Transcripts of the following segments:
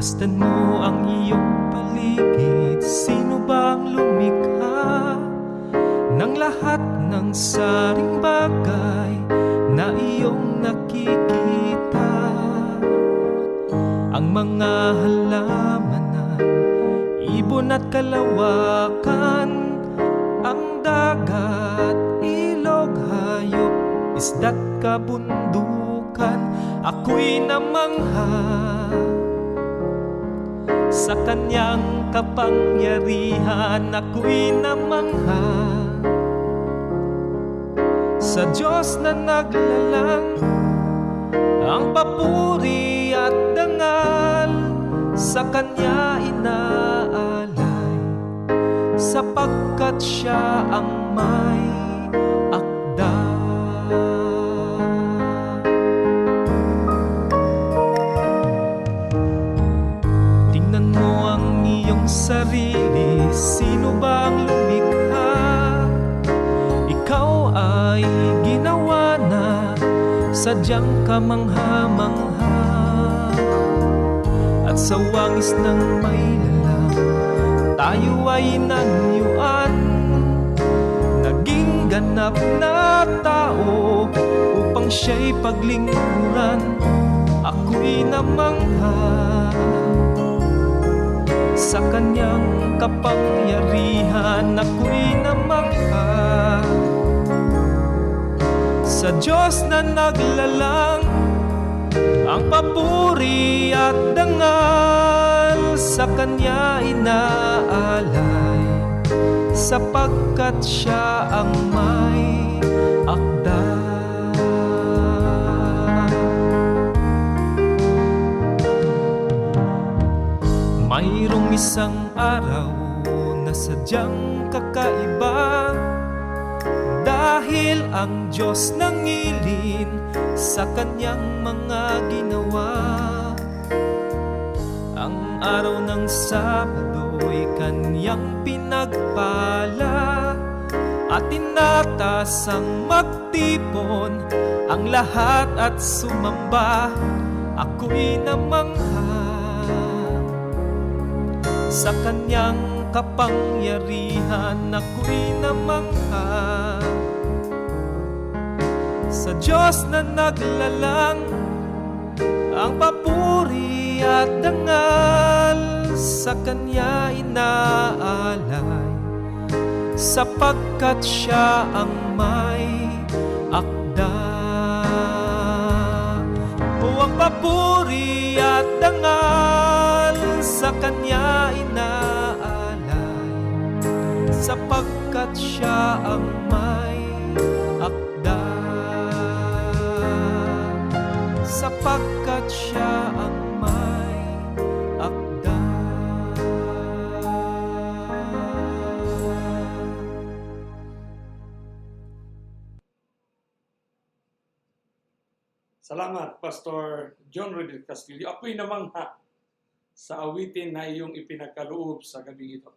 Masdan mo ang iyong paligid. Sino bang lumikha ng lahat ng saring bagay na iyong nakikita? Ang mga halamanan, ibon at kalawakan, ang dagat, ilog, hayop, isda't kabundukan. Ako'y namangha sa kanyang kapangyarihan. Ako'y namangha sa Diyos na naglalang. Ang papuri at dangal sa kanya inaalay, sapagkat siya ang may akda. Tingnan mo ang iyong sarili. Sino ba ang lumikha? Ikaw ay ginawa na sadyang kamangha-mangha, at sa wangis ng may lalang tayo ay nanyuan. Naging ganap na tao upang siya'y paglingkuran. Ako'y namangha sa kanyang kapangyarihan. Ako'y namangha sa Diyos na naglalang. Ang papuri at dangal sa kanya inaalay, sapagkat siya ang may akda. Mayroong isang araw na sadyang kakaiba, dahil ang Diyos nangilin sa kanyang mga ginawa. Ang araw ng Sabado'y kanyang pinagpala, at tinatasang magtipon ang lahat at sumamba. Ako'y namangha sa kanyang kapangyarihan. Ako'y namangha sa Diyos na naglalang. Ang papuri at dangal sa kanya inaalay, sapagkat siya ang may akda. O ang papuri at dangal sa kanya inaalay, sapagkat siya ang may akda. Sapagkat siya ang may akda. Salamat, Pastor John Riddle Castillo. Ako'y namangha sa awitin na iyong ipinagkaloob sa gabi ito.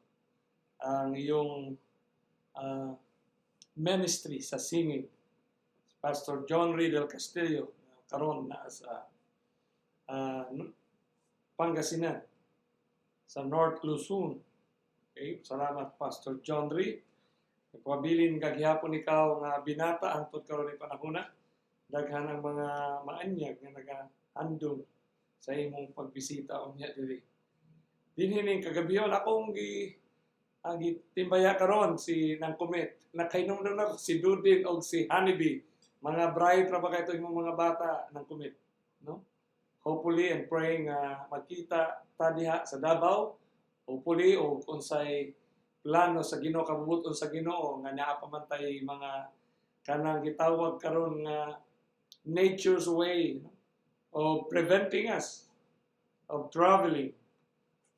Ang iyong ministry sa singing, Pastor John Riddle Castillo, karon na sa Pangasinan, sa North Luzon. Okay? Salamat, Pastor John Riddle. Nagpabilin kaghihapon ikaw nga binata antod karon ni panahona. Daghan ang mga maanyag nga nagahandom sa imong pagbisita unya diri. Dinhining kagabion akong gitimbaya karon si nang Kumet. Nakainom na si Dudin og si Honeybee. Mga bright ra ba kay itong mga bata ng Kumet, no? Hopefully and praying magkita ta diha sa Davao. Hopefully o unsay plano sa Ginoo, kabubuton sa Ginoo nga naa pa man tay mga kanang gitawag karon nga nature's way, no? Of preventing us of traveling.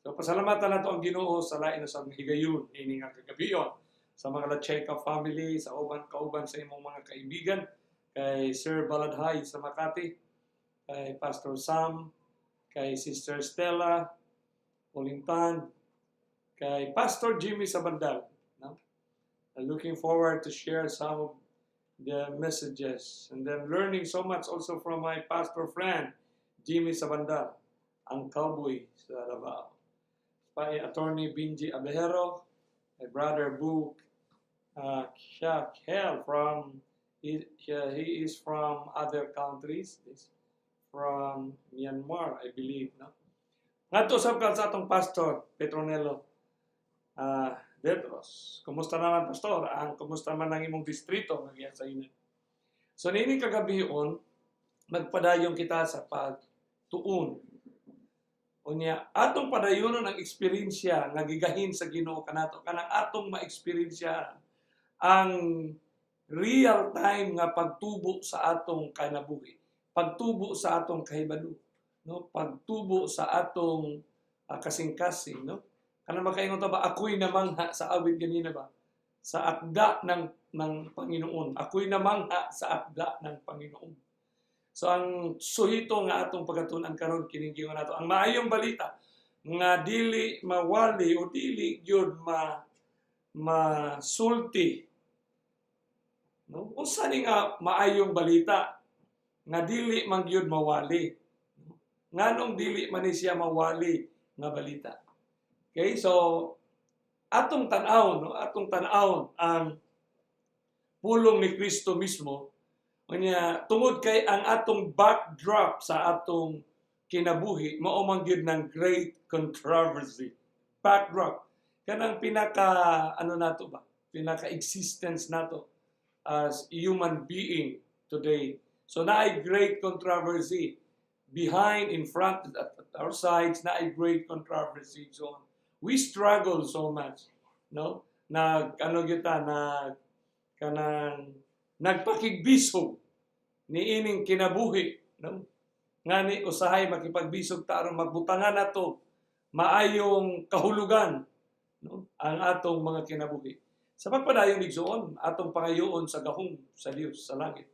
So pasalamatan nato ang Ginoo sa lain sa higayon ini nga kagabion sa mga Lacheca family, sa kauban sa imong mga kaibigan, kay Sir Baladhay sa Makati, kay Pastor Sam, kay Sister Stella Olintan, kay Pastor Jimmy Sabandal. No? I'm looking forward to share some of the messages and then learning so much also from my pastor friend, Jimmy Sabandal. ang cowboy sa Davao. By Attorney Benji Abejero, my brother Book Shakel he is from other countries. He's from Myanmar, I believe. No? Ngadto sab ka sa atong pastor, Petronelo Petros. Kumusta naman, pastor? Kumusta man ang imong distrito nga sa inyo? So nini kagabion, magpadayon kita sa pagtuon. Unya atong padayonon ang eksperyensya nga gigahin sa Ginoo kanato kanang atong ma-eksperyensya ang real time nga pagtubo sa atong kinabuhi, pagtubo sa atong kahibalo, no? Pagtubo sa atong kasing-kasing, no? Kanang makaingon ta ba ako'y namangha sa awit ganina ba? Sa akda ng Panginoon. Ako'y namangha sa akda ng Panginoon. So ang suhito nga atong pagatunan karon kining giingon nato, ang maayong balita nga dili mawali o dili gyud masulti. No? Unsa ni nga maayong balita nga dili man gyud mawali. Nganong dili man ni siya mawali nga balita. Okay? So atong tan-awon, no? Atong tan-awon ang pulong ni Kristo mismo. Kanya tungod kay ang atong backdrop sa atong kinabuhi mao man gyud ng great controversy. Backdrop kanang pinaka nato ba? Pinaka existence nato as human being today. So naay great controversy behind, in front, at our sides, naay great controversy. So we struggle so much, no? Nagpakigbisog ni ining kinabuhi, no? Ngani usahay makipagbisog ta aron magbutangan nato maayong kahulugan, no? Ang atong mga kinabuhi. Sa pagpadayon igsoon, atong pangayoon sa gahom sa Dios sa langit.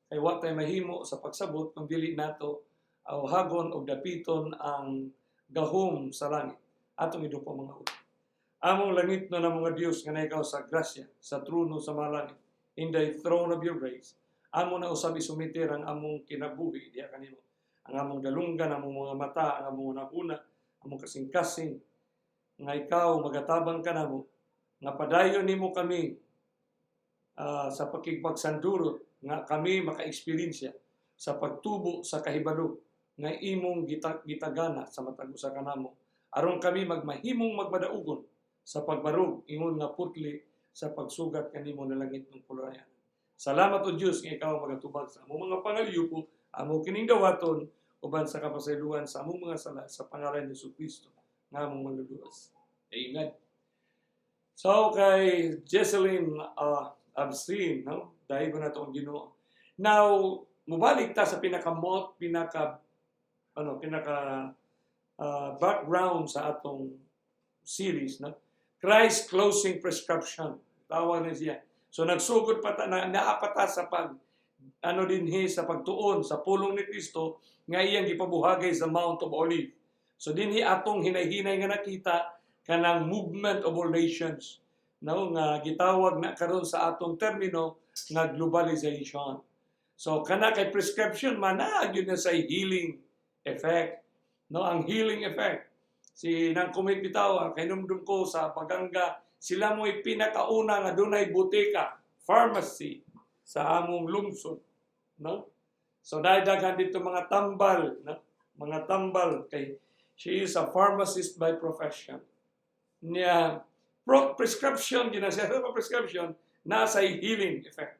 Kay wa tay mahimo sa pagsabot kung dili nato hagon og dapiton ang gahom sa langit. Atong idupa mga utang. Among langit na mga Dios nga naikaw sa grasya sa trono sa mga langit. In the throne of your grace, amo na usab isumiter ang among kinabuhi diha kanimo. Ang among dalunggan, among mga mata, ang among una, among kasing-kasing, nga ikaw magatabang kanamo, nga padayon nimo kami sa pakipagsandurot, nga kami maka-eksperyensya sa pagtubo sa kahibalo, nga imong gitagana sa matag usa kanamo, aron kami magmahimong magmadaugon sa pagbarog ingon nga putli sa pagsugat kanimo na langit ng pulayan. Salamat o Diyos nga ikaw magatubag sa among mga pangalyupo, among kining dawaton, uban sa kapasayloan sa among mga sala sa pangalan ni Jesucristo nga among manluluwas. Amen. So kay Jesseline Absin, no? Dahil ba na ito ang Ginoo. Now, mubalik ta sa pinaka background sa atong series, no? Christ closing prescription. Tawag na siya. So nagsugod pa ta naapata sa sa pagtuon sa pulong ni Kristo nga iyang gipabuhagay sa Mount of Olives. So dinhi atong hinay-hinay nga nakita kanang movement of all nations. No, nga gitawag na karon sa atong termino nga globalization. So kana kay prescription man na gyud na sa healing effect. No, ang healing effect. Si nang kumit bitaw kay numdum ko sa pagangga, sila mo'y pinakauna nga dunay butika, pharmacy sa among lungsod, no? So daghan dito mga tambal, no? Mga tambal kay she is a pharmacist by profession. Niya prescription ginasiya sa prescription nasa healing effect.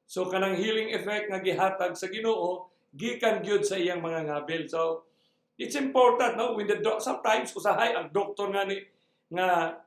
So kanang healing effect nga gihatag sa Ginoo gikan gyud sa iyang mga ngabil. So it's important, no? When sometimes usahay ang doktor nga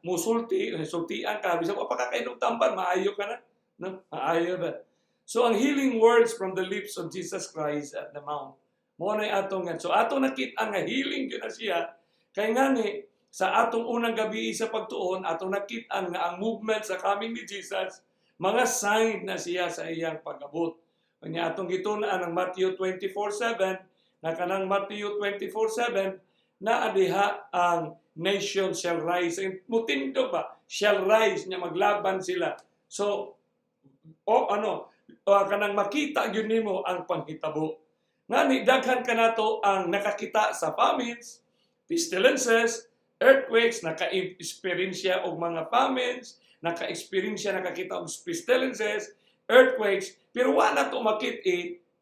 sultian ka bisag pa kakainom tambal maayo ka na, no? Maayo ba? So ang healing words from the lips of Jesus Christ at the mount. Mo na atong nga. So atong nakita nga healing gyud na siya kay ngani sa atong unang gabi sa pagtuon atong nakita nga ang movement sa coming ni Jesus mga sign na siya sa iyang pag-abot. Kanya atong gitun-an ang Matthew 24:7 na kanang Matthew 24:7 na adiha ang nation shall rise. Mutindo ba? Shall rise niya maglaban sila. So kanang makita gyud nimo ang panghitabo Nga ni daghan kanato ang nakakita sa famines, pestilences, earthquakes, naka-experience og mga famines, naka-experience nakakita og pestilences, earthquakes, pero wala to makit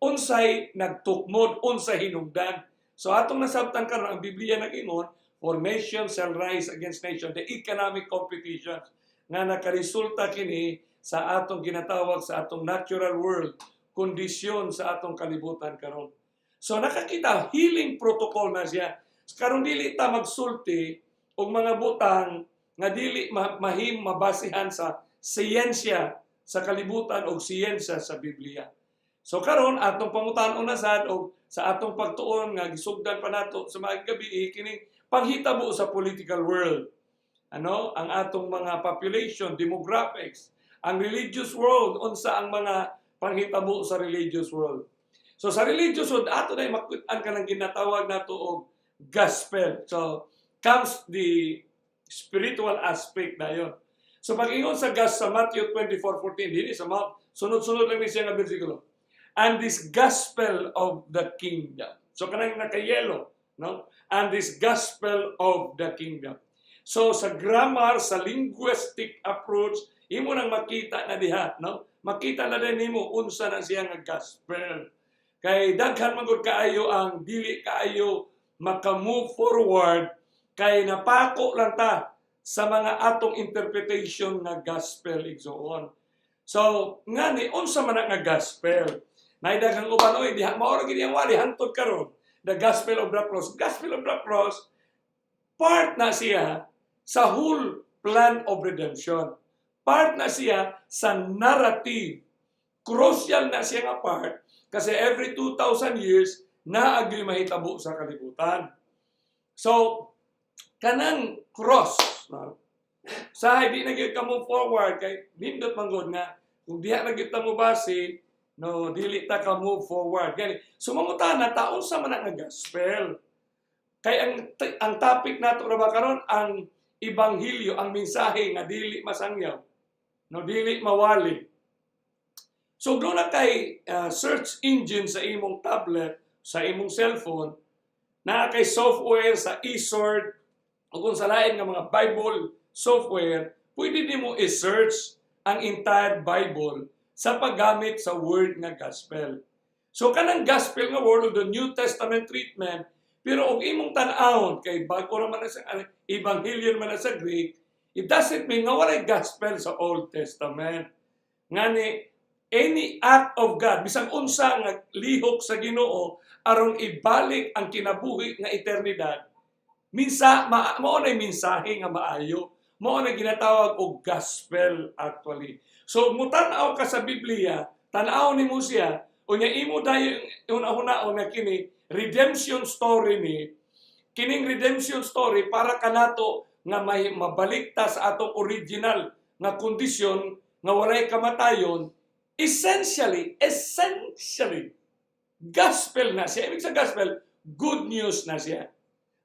unsay nagtukmod, unsay hinungdan. So atong nasabtan karon ang Biblia nag-ingon, for nation shall rise against nation, the economic competitions nga nakaresulta kini sa atong ginatawag sa atong natural world, kondisyon sa atong kalibutan karon. So nakakita, healing protocol na siya. Karon dili ta magsulti og mga butang nga dili mabasihan sa siyensya sa kalibutan o siyensya sa Biblia. So karon atong pangutan-on na sad og sa atong pagtuon nga gisugdan pa nato sa mga gabi kining panghitabo sa political world. Ang atong mga population, demographics, ang religious world, unsa ang mga panghitabo sa religious world. So sa religious world ato na makit-an ka ng ginatawag nato og gospel. So comes the spiritual aspect dayon. So pag-ingon sa Matthew 24:14 dinhi sa sunod-sunod lang ni siya nga bersikulo. And this gospel of the kingdom. So kanang naka-yellow, no? And this gospel of the kingdom. So sa grammar, sa linguistic approach, imo nang makita na diha, no? Makita na din nimo unsa na siya nga gospel. Kay daghan man gud kaayo ang dili kaayo maka-move forward kay napako lang ta sa mga atong interpretation nga gospel igsoon. So ngani unsa man nga gospel? Naidaghang uban oy diha mao ra gid ang wali hangtod karon. The gospel of the cross. Gospel of the cross part na siya sa whole plan of redemption. Part na siya sa narrative. Crucial na siya nga part kasi every 2,000 years naagri mahitabo sa kalibutan. So kanang cross, no? Sa hindi na gyud ka move forward kay nindot man gud nga kung diha na gyud ta mo base, no, dili ta ka move forward. Gani, sumangutana taon sa man nga gospel. Kay ang topic nato ra ba karon ang ebanghelyo, ang mensahe nga dili masangyaw, no, dili mawali. So doon na kay search engine sa imong tablet, sa imong cellphone, na kay software sa eSword o kung sa lain nga mga Bible software, pwede din mo i-search ang entire Bible sa paggamit sa word nga gospel. So kanang gospel nga word of the New Testament treatment, pero og imong tan-awon kay bago ra man sa ebanghelyo man sa Greek, it doesn't mean nga walay gospel sa Old Testament. Ngani any act of God, bisang unsa nga lihok sa Ginoo aron ibalik ang kinabuhi nga eternidad, mao na mensahe nga maayo, mao na ginatawag og gospel actually. So mutan-aw ka sa Biblia, tan-aw nimo siya, unya imo dayon una-una nga kini redemption story ni, kining redemption story para kanato nga may mabalikta sa atong original nga kondisyon nga walay kamatayon. Essentially, gospel na siya. Ibig sa gospel, good news na siya.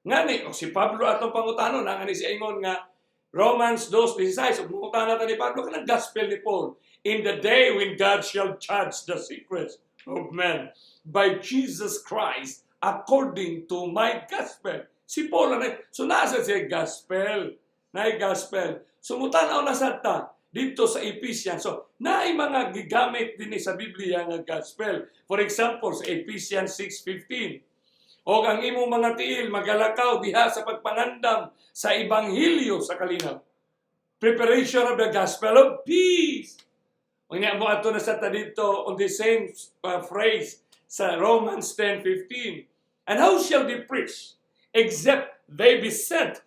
Ngani, si Pablo atong pangutanon, ngani siya ingon nga, Romans 2:16, pangutanon natin ni Pablo, kanang gospel ni Paul, in the day when God shall judge the secrets of men by Jesus Christ, according to my gospel. Si Paul, so nasa siya gospel, na gospel. Sumutanaw na sa ta, dito sa Ephesians. So, naay mga gigamit din sa Biblia nga gospel. For example, sa Ephesians 6:15. O ang imong mga tiil, magalakaw diha sa pagpangandam sa ebanghelyo sa kalinaw. Preparation of the gospel of peace. Unya mo ato na sa dito on the same phrase sa Romans 10:15. And how shall they preach except they be sent?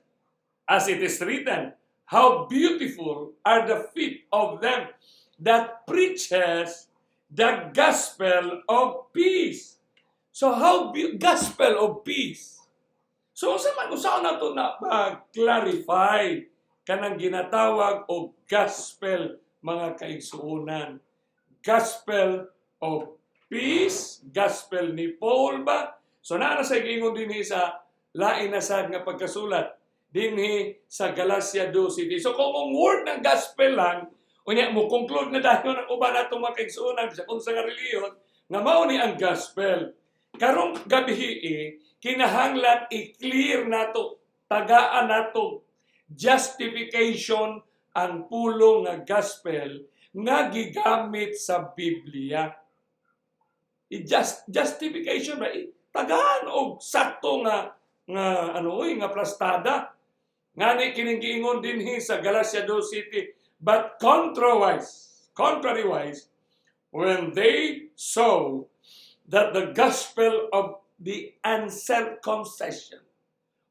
As it is written, how beautiful are the feet of them that preaches the gospel of peace. So gospel of peace. So usaon na to na clarify kanang ginatawag og gospel mga kaigsuonan. Gospel of peace, gospel ni Paul ba? So naa na sa gingon dinhi sa lain na sad nga pagkasulat dinhi sa Galatia 2:7. So kung ang word ng gospel lang, unya mo conclude na dayon ang uban atong mga kaigsuonan sa unsa nga reliyon nga mao ni ang gospel. karong gabi kinahanglan i-clear nato, tagaan nato justification ang pulong nga gospel nga gigamit sa Biblia. Justification ba? Tagaan og sakto nga nga plastada. Ngani kining giingon dinhi sa Galatia 2:7, but contrariwise, when they saw that the gospel of the uncircumcision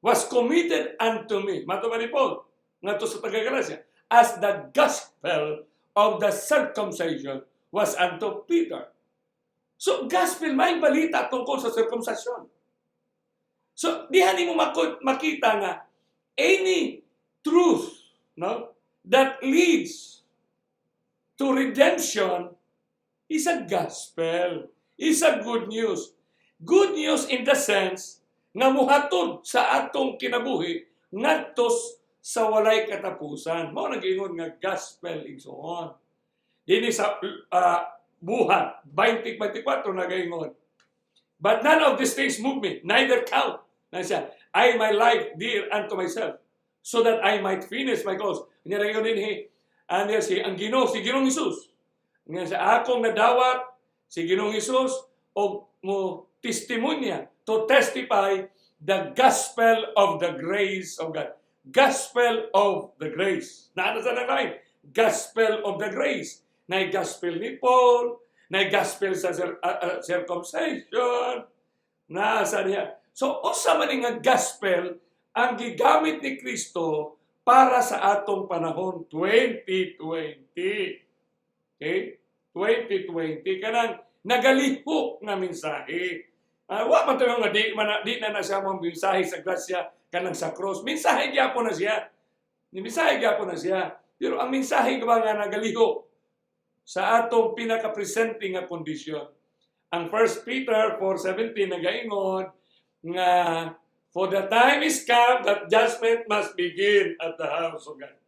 was committed unto me, mato ba ni Paul, nga to sa taga-Galatia, as the gospel of the circumcision was unto Peter. So, gospel, may balita tungkol sa circumcision. So, dihan mo makita nga, any truth, no, that leads to redemption is a gospel, is a good news. Good news in the sense nga muhatod sa atong kinabuhi ngadtos sa walay katapusan. Mao nag-ingon nga gospel igsoon. Dinhi sa Buhat 20:24 nagaingon. But none of these things move me, neither count. Na siya, I my life dear unto myself, so that I might finish my course. Nya nagaingon dinhi, ano si ang Ginoo, si Ginoong Hesus. Nga sa akong nadawat si Ginoong Hesus og mo testimonya to testify the gospel of the grace of God. Gospel of the grace. Naano sa nakain? Gospel of the grace. Na gospel ni Paul, na gospel sa circumcision, nasa niya. So, usa man nga gospel ang gigamit ni Kristo para sa atong panahon 2020. Okay? 2020 kanang nagalihok nga mensahe. Wa man tayo nga di na siya mong mensahe sa grasya kanang sa cross. Mensahe gyapon na siya. Ni mensahe gyapon na siya. Pero ang mensahe nga nagalihok sa atong pinaka-presente nga kondisyon. Ang 1 Peter 4:17 nagaingon nga for the time is come that judgment must begin at the house of God.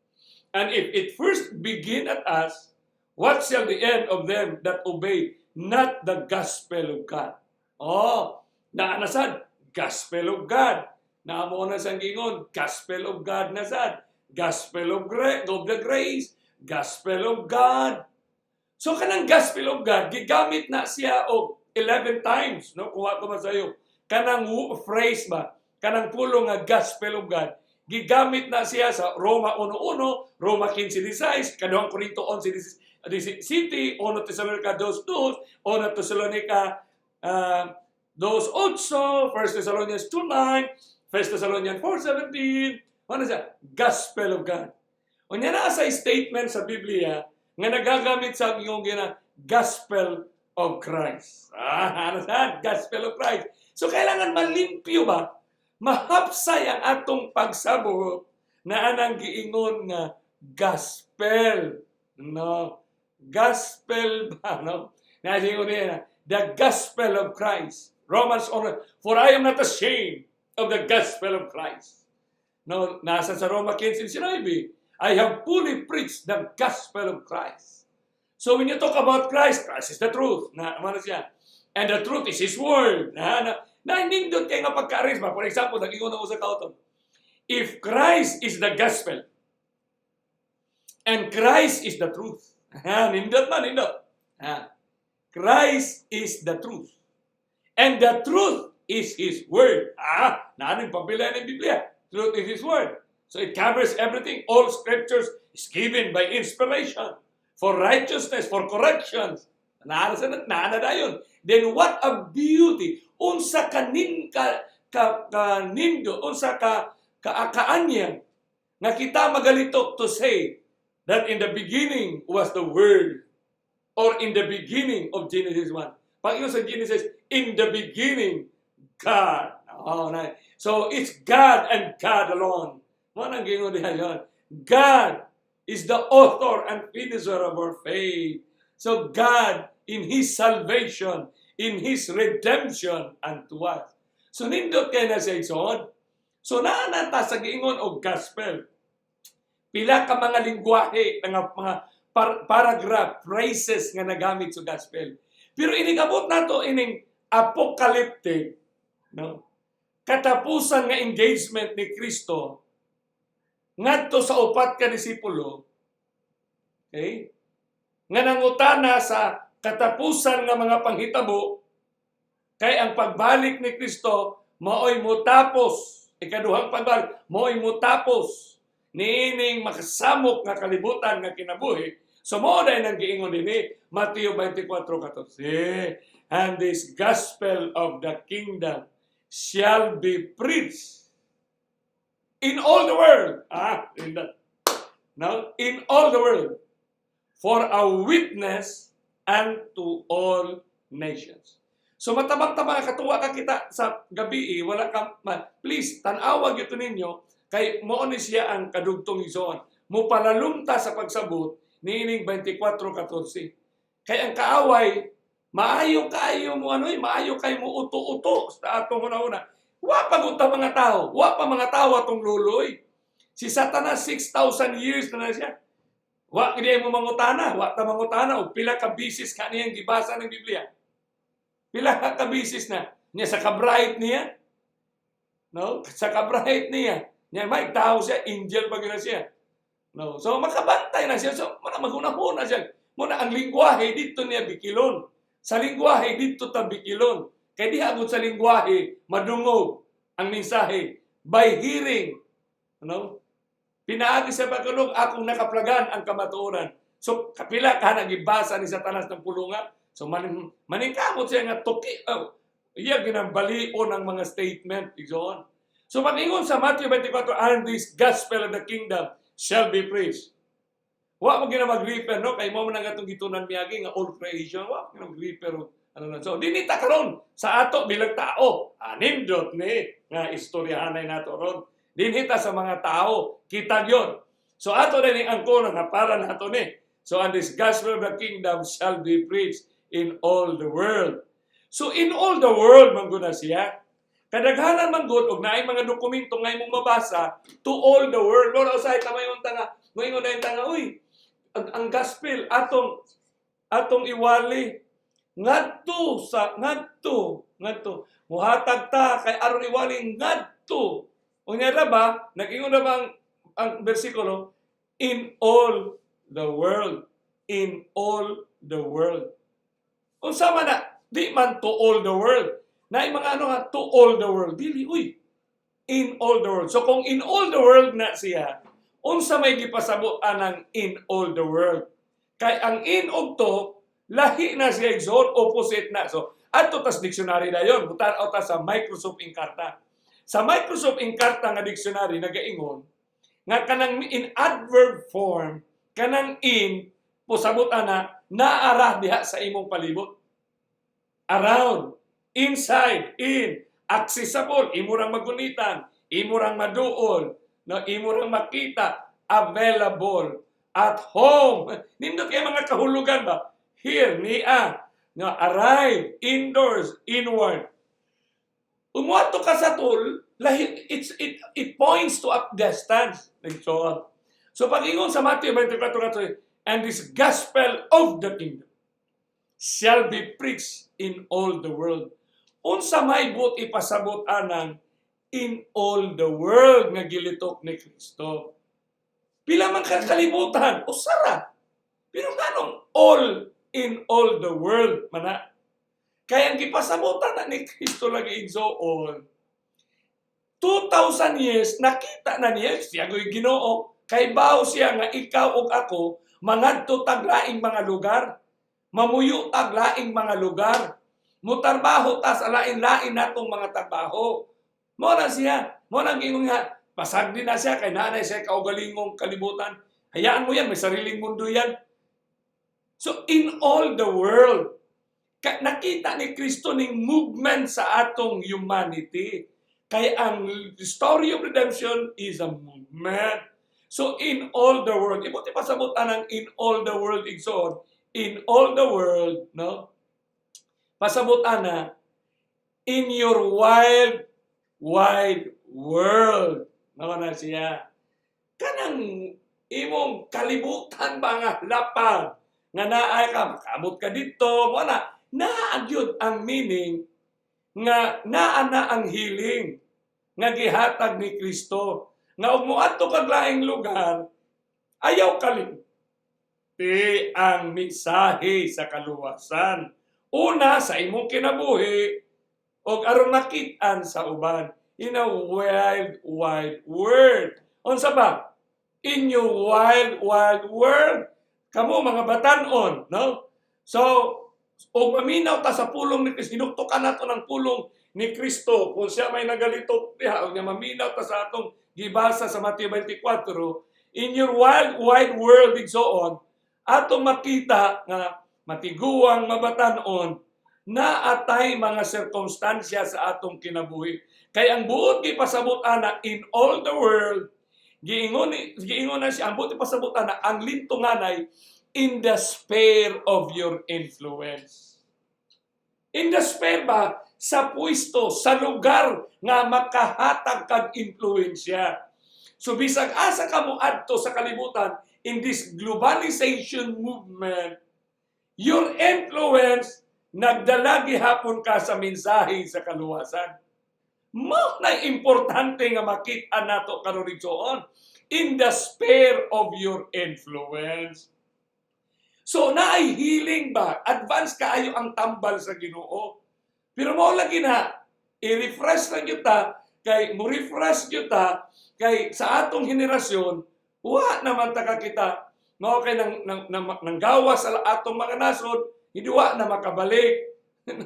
And if it first begin at us, what shall the end of them that obey not the gospel of God? Oh, naanasad, gospel of God. Naamo na sang gingon, gospel of God na sad. Gospel of the grace, gospel of God. So kanang gospel of God, gigamit na siya og 11 times, no? Kuha ko man sayo. Kanang phrase ba? Kanang pulong nga gospel of God, gigamit na siya sa Roma 1:1, Roma 15:16, kaduhang Korinto 11:17, 1 Tesalonica 2:2, 1 Tesalonica 2:8, 1 Thessalonians 2:9, 1 Thessalonians 4:17. Ano siya? Gospel of God. O niya na sa statement sa Biblia nga nagagamit sa iyong gospel of Christ. Ano sa? Gospel of Christ. So kailangan malimpyo ba? Mahapsay ang atong pagsabuhot na anang giingon nga gospel. No? Gospel ba? No? Nasingon niya na, the gospel of Christ. Romans 1, for I am not ashamed of the gospel of Christ. No, nasa sa Roma 15:19, I have fully preached the gospel of Christ. So when you talk about Christ, Christ is the truth. Ano siya? And the truth is His Word. Nindot kayo nga pagka-arisma. For example, nag-ingon ako sa kauton. If Christ is the gospel, and Christ is the truth. Nindot man, nindot. Christ is the truth. And the truth is His Word. Naaning pagpila ng Biblia. Truth is His Word. So it covers everything. All scriptures is given by inspiration for righteousness, for corrections. Naanadayon. Then what a beauty. Unsa kanindo, unsa kaakaanyang na kita magalito to say that in the beginning was the Word, or in the beginning of Genesis 1. Pag yun sa Genesis, in the beginning, God. So it's God and God alone. Manang gingon diha yon. God is the author and finisher of our faith. So God, in His salvation, in His redemption unto us. So nindot kay na siya igsoon. So naanata sa giingon og gospel. Pila ka mga lingwahe, mga paragraph, phrases nga nagamit sa gospel. Pero inigabot nato ining apocalyptic, no? Katapusan nga engagement ni Kristo ngadto sa upat ka disipulo, okay? Nga nangutana sa katapusan nga mga panghitabo, kay ang pagbalik ni Kristo mao'y mutapos, ikaduhang pagbalik, mao'y mutapos niining makasamok nga kalibutan nga kinabuhi. So mo dahil nang giingon din Mateo 24:14, and this gospel of the kingdom shall be preached in all the world. In all the world, for a witness unto all nations. So matabang-tabang katuwa ka kita sa gabi, wala ka, please, tanawag ito ninyo, kay mo ni siya ang kadugtong igsoon. Mo palalumta sa pagsabot, niining 24:14. Kay ang kaaway, maayo kayo mo maayo kayo mo uto-uto sa atong una-una. Wa pa gunta mga tao, wa pa mga tao atong luloy. Si Satanas 6,000 years na siya. Wa gid mo mangutana, wa ta mangutana og pila ka bisis kaniyang gibasa ng Biblia. Pila ka bisis na niya sa kabright niya. No? Sa kabright niya. Niya may tao siya, angel pa gina siya. No? So makabantay na siya. So magunahon na siya. Muna ang lingwahe dito niya bikilon. Sa lingwahe dito ta bikilon. Kaya di agad sa lingwahe madungog ang mensahe by hearing. No? Pinaagi sa pagkulong akong nakaplagan ang kamatuoran. So kapila ka nagibasa ni Satanas ng pulunga. So maningkamot siya nga tuki. Iya ginambalion ang mga statement. Igsoon. So pag-ingon sa Matthew 24, and this gospel of the kingdom shall be preached. Wa mo gina mag-refer, no? Kay mo man nga itong gitunan miyagi nga all creation. Wa mo mag-refer. So dinita karon sa ato bilang tao. Nindot ni nga istoryahanay nato ron. Dinhita sa mga tao. Kita yun. So ato na ni angkon nga para nato ni. So and this gospel of the kingdom shall be preached in all the world. So in all the world, mangguna siya. Kadaghanan man gud og naay mga dokumento nga imong mabasa to all the world. Wala usay ta mayon tanga, moingon na tanga, uy. Ang gospel atong iwali ngadto muhatag ta kay aron iwali ngadto. Unya ra ba nagingon na bang ang bersikulo in all the world, in all the world. Unsa man na di man to all the world. Na mga to all the world. Dili, uy. In all the world. So kung in all the world na siya, unsa may gipasabot anang in all the world. Kay ang in og to, lahi na siya igsoon, opposite na. So, ato tas dictionary na yun. Butanaw ta sa Microsoft Encarta. Sa Microsoft Encarta nga dictionary, nagaingon, nga kanang in adverb form, kanang in, pusabot ana, naara diha sa imong palibot. Around. Inside, in, accessible, imurang magunitan, imurang maduol, no, imurang makita, available, at home. Nindot kay mga kahulugan ba? Here, niya, no, arrive, indoors, inward. Umuato ka sa tool, it points to up distance. So pag-ingon sa Matthew 24, and this gospel of the kingdom shall be preached in all the world. Unsa may but ipasabot anang in all the world nga gilitok ni Kristo. Pila man kalibutan, usara. Pero nganong all in all the world mana. Kaya ang gipasabutan na ni Kristo lagi igsoon. 2,000 years nakita na niya siya go'y Ginoo. Kay bawo siya nga ikaw ug ako mangadto taglaing mga lugar. Mamuyo taglaing mga lugar. Mutarbaho ta sa lain-lain natong mga trabaho. Mo na siya. Mo nang ingon nga, pasagdi na siya kay nanay siya kaugalingong kalibutan. Hayaan mo yan, may sariling mundo yan. So in all the world, nakita ni Kristo ning movement sa atong humanity. Kay ang story of redemption is a movement. So in all the world, ibuti pasabutan ng in all the world igsoon. In all the world, no? Pasabutan na, in your wide world. Naman na siya. Kanang imong kalibutan ba nga lapag. Nga naay ka, makabot ka dito. Wala. Naagyod ang meaning nga naa na ang healing nga gihatag ni Kristo. Nga ug moadto kag laing lugar, ayaw kalimti ang mensahe sa kaluwasan. Una sa imong kinabuhi og aron makit-an sa uban in a wild, wide world. Unsa ba? In your wild, wild world, kamo mga batan-on, no? So, og maminaw ta sa pulong ni Kristo, hinuktokan nato ng pulong ni Kristo kung siya may nagalitok diha o niya maminaw ta sa atong gibasa sa Mateo 24, in your wild, wide world igsoon, atong makita nga matiguang mabatan-on na atay mga sirkumstansya sa atong kinabuhi. Kay ang buot gipasabot ana in all the world, giingon na siya, ang buot gipasabot ana ang lintunganay in the sphere of your influence. In the sphere ba? Sa pwesto, sa lugar nga makahatag kag influensya. So bisag asa ka mo adto sa kalibutan in this globalization movement, your influence nagdala gihapon ka sa mensahe sa kaluwasan. Mao na importante nga makita nato karon ditoon in the sphere of your influence. So naay healing ba? Advance kaayo ang tambal sa Ginoo. Pero mao lagi na i-refresh lang gyud ta kay mo refresh gyud ta kay sa atong henerasyon wa naman ta kita mao kay nang gawa sa atong mga nasod hindi wa na makabalik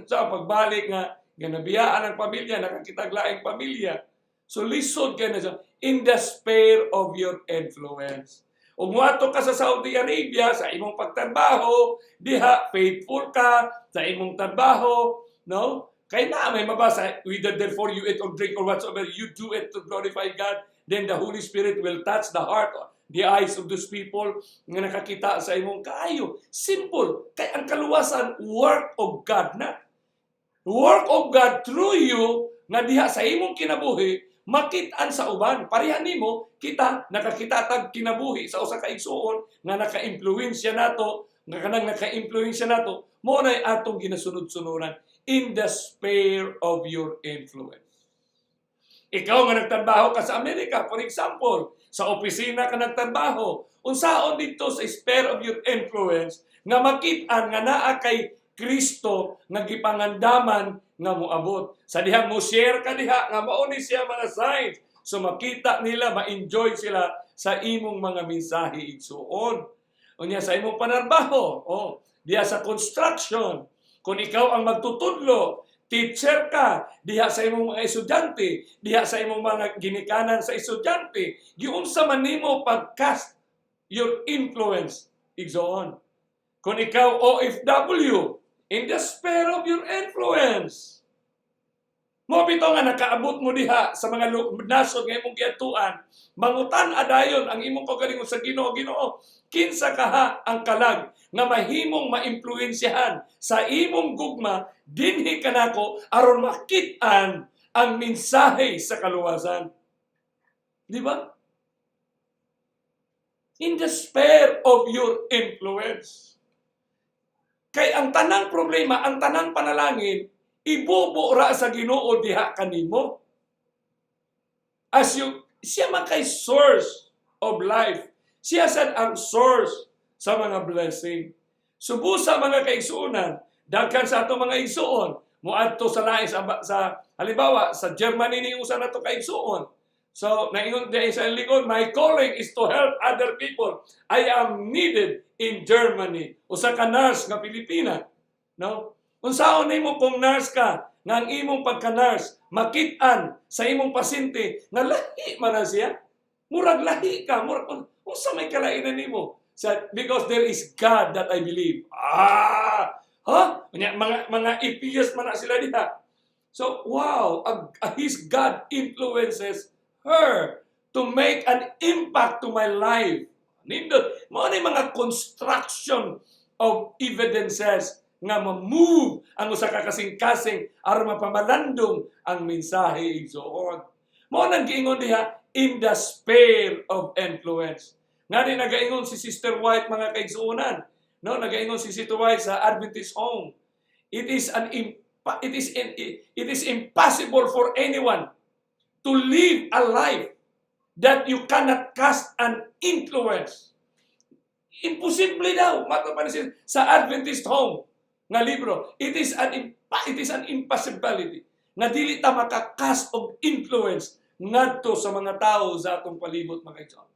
sa pagbalik nga ganabiyaan ang pamilya nakakitaglaing pamilya. So lisod kay na siya in the sphere of your influence. Ug moadto ka sa Saudi Arabia sa imong pagtrabaho, diha faithful ka sa imong trabaho, no? Kay na may mabasa, whether therefore you eat or drink or whatsoever, you do it to glorify God, then the Holy Spirit will touch the heart, the eyes of those people nga nakakita sa imong kaayo. Simple. Kay ang kaluwasan, work of God na. Work of God through you nga diha sa imong kinabuhi, makit-an sa uban. Pareha nimo kita nakakita tag kinabuhi sa usa ka igsuon nga naka-impluwensya nato, nga kanang naka-impluwensya nato, mo na atong ginasunod-sunuran in the sphere of your influence. Ikaw nga nagtrabaho ka sa Amerika, for example, sa opisina ka nagtrabaho, unsaon dito sa sphere of your influence nga makit-an nga naa kay Kristo nga gipangandaman nga moabot. Sa diha mo share ka diha nga mao ni siya mga signs. So makita nila, ma-enjoy sila sa imong mga mensahe igsuon. Unya sa imong panarbaho, diha sa construction, kung ikaw ang magtutudlo, teacher ka, diha sa imong mga estudyante, diha sa imong mga ginikanan sa estudyante, giunsa man nimo pagcast your influence igsoon. Kung ikaw OFW, in the sphere of your influence, mo bitaw nga nakaabot mo diha sa mga nasod nga imong giatuan, mangutan adayon ang imong kagalingon sa Ginoo. Ginoo, kinsa kaha ang kalag nga mahimong maimpluwensyahan sa imong gugma dinhi kanako aron makit-an ang mensahe sa kaluwasan. Di ba? In the sphere of your influence. Kay ang tanang problema, ang tanang panalangin, ibubo ra sa Ginoo diha kanimo. Siya man kay source of life. Siya sad ang source sa mga blessing. Subo sa mga kaigsuonan, daghan sa ato mga igsuon, moadto sa lain sa halimbawa sa Germany ni usa nato kaigsuon. So naingon diay sa likod, my calling is to help other people. I am needed in Germany. Usa ka nurse nga Pilipina, no? Unsaon nimo kung nurse ka, nga ang imong pagka-nurse makit-an sa imong pasyente nga lahi man na siya. Murag lahi ka, murag unsa may kalainan nimo? Because there is God that I believe. Mga atheist man na sila diha. So, wow, His God influences her to make an impact to my life. Nindot, mo ni mga construction of evidences nga ma-move ang usa ka kasing-kasing aron mapamalandong ang mensahe igsoon. Mo nang giingon diha in the sphere of influence. Nga din nagaingon si Sister White mga kaigsuonan, no, nagaingon si Sister White sa Adventist Home. It is an it is impossible for anyone to live a life that you cannot cast an influence. Imposible daw. Matapansin sa Adventist Home nga libro, it is an impossibility nga dili ta makakast og influence ngadto sa mga tao sa atong palibot, mga igsoon.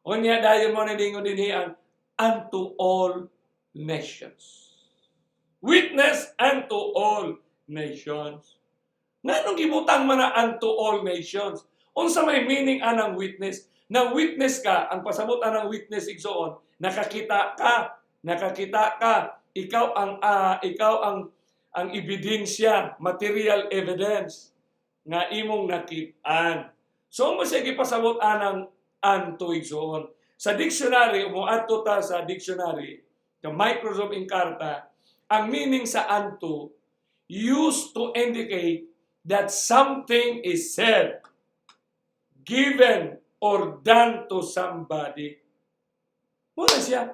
Unya dayon mo na dingon dinhi ang unto all nations. Witness unto all nations. Nganong gibutang man na unto all nations? Unsa may meaning anang witness? Na witness ka, ang pasabot anang witness igsoon, nakakita ka, ikaw ang ebidensya, material evidence nga imong nakitaan. So mo sige pasabot anang anto igsoon. Sa dictionary, mo adto ta sa dictionary, the Microsoft Encarta, ang meaning sa anto used to indicate that something is said, given, or done to somebody. Muna siya.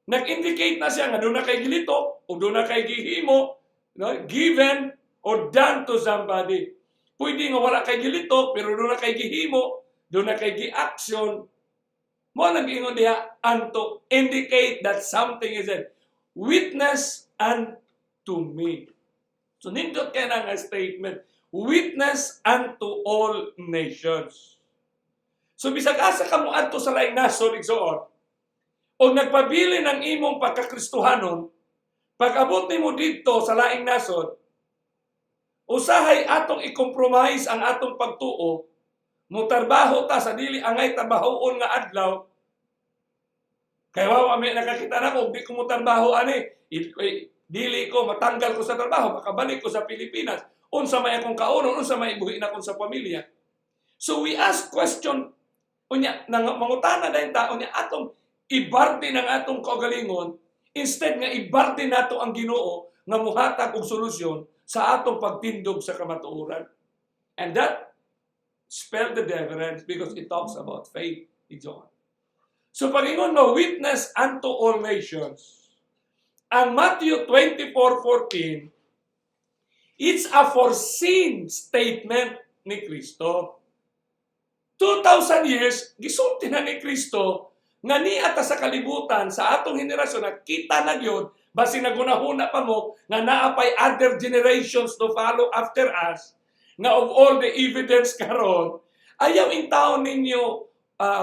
Nag-indicate na siya nga doon na kay gilito o doon na kay gihimo, given or done to somebody. Pwede nga wala kay gilito pero doon na kay gihimo, doon na kay gi-action. Mo nag-ingon diha and to indicate that something is said. Witness unto me. So nindot kaya na nga statement. Witness unto all nations. So bisag asa ka mo adto sa laing nasod igsoon, o nagpabili ng imong pagkakristohanon, pag-abot nimo dito sa laing nasod, usahay atong i-compromise ang atong pagtuo, mutarbaho ta sa dili angay trabahoon nga adlaw, kaya wawa may nakakita na ko, di ko mutarbaho ani, dili ko, matanggal ko sa trabaho, makabalik ko sa Pilipinas, unsa may akong kaunon, unsa may ibuhin akong sa pamilya. So we ask question, unya, mangutana dahil tao niya, atong ibardi ng atong kaugalingon, instead nga ibardi nato ang Ginoo nga muhatag og solusyon sa atong pagtindog sa kamatuoran. And that spell the difference because it talks about faith. So pagingon mo, witness unto all nations. Ang Matthew 24:14, it's a foreseen statement ni Kristo. 2,000 years, gisulti na ni Kristo nga niata sa kalibutan sa atong henerasyon na kita na yun, basi nagunahuna pa mo nga naapay other generations to follow after us, nga of all the evidence karon, ayaw in taon ninyo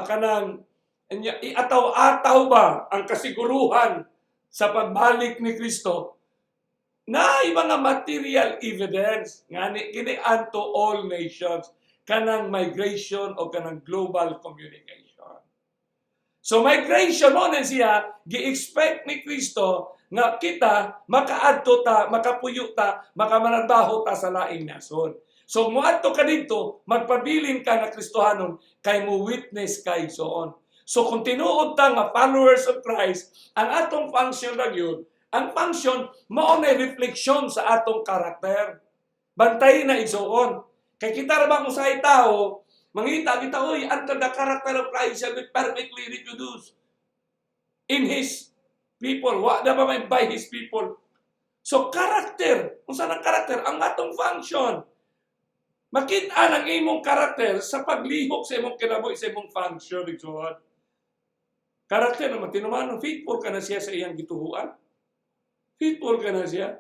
kanang iataw-ataw ba ang kasiguruhan sa pagbalik ni Kristo na mga material evidence nga kini unto all nations kanang migration o kanang global communication. So migration mo na siya gi-expect ni Kristo nga kita makaadto ta, makapuyo ta, makamanadbaho ta sa laing nason. So muadto ka dito, magpabilin ka na Kristohanon kay mo witness kay soon. So kung tinuod ta nga followers of Christ, ang atong function ra gyud, ang function mao na refleksyon sa atong karakter. Bantay na igsoon. Kay kita ra bang usahay tao, mangita kita, oy, unto the character of Christ shall be perfectly reproduced in His people. Wa na ba may by His people? So character, kung saan ang character? Ang atong function. Makita ang imong karakter sa paglihok sa imong kinabuhi, sa imong function, igsoon. Karakter naman, tinumanon, faithful ka na siya sa iyang gituhuan. Faithful ka na siya.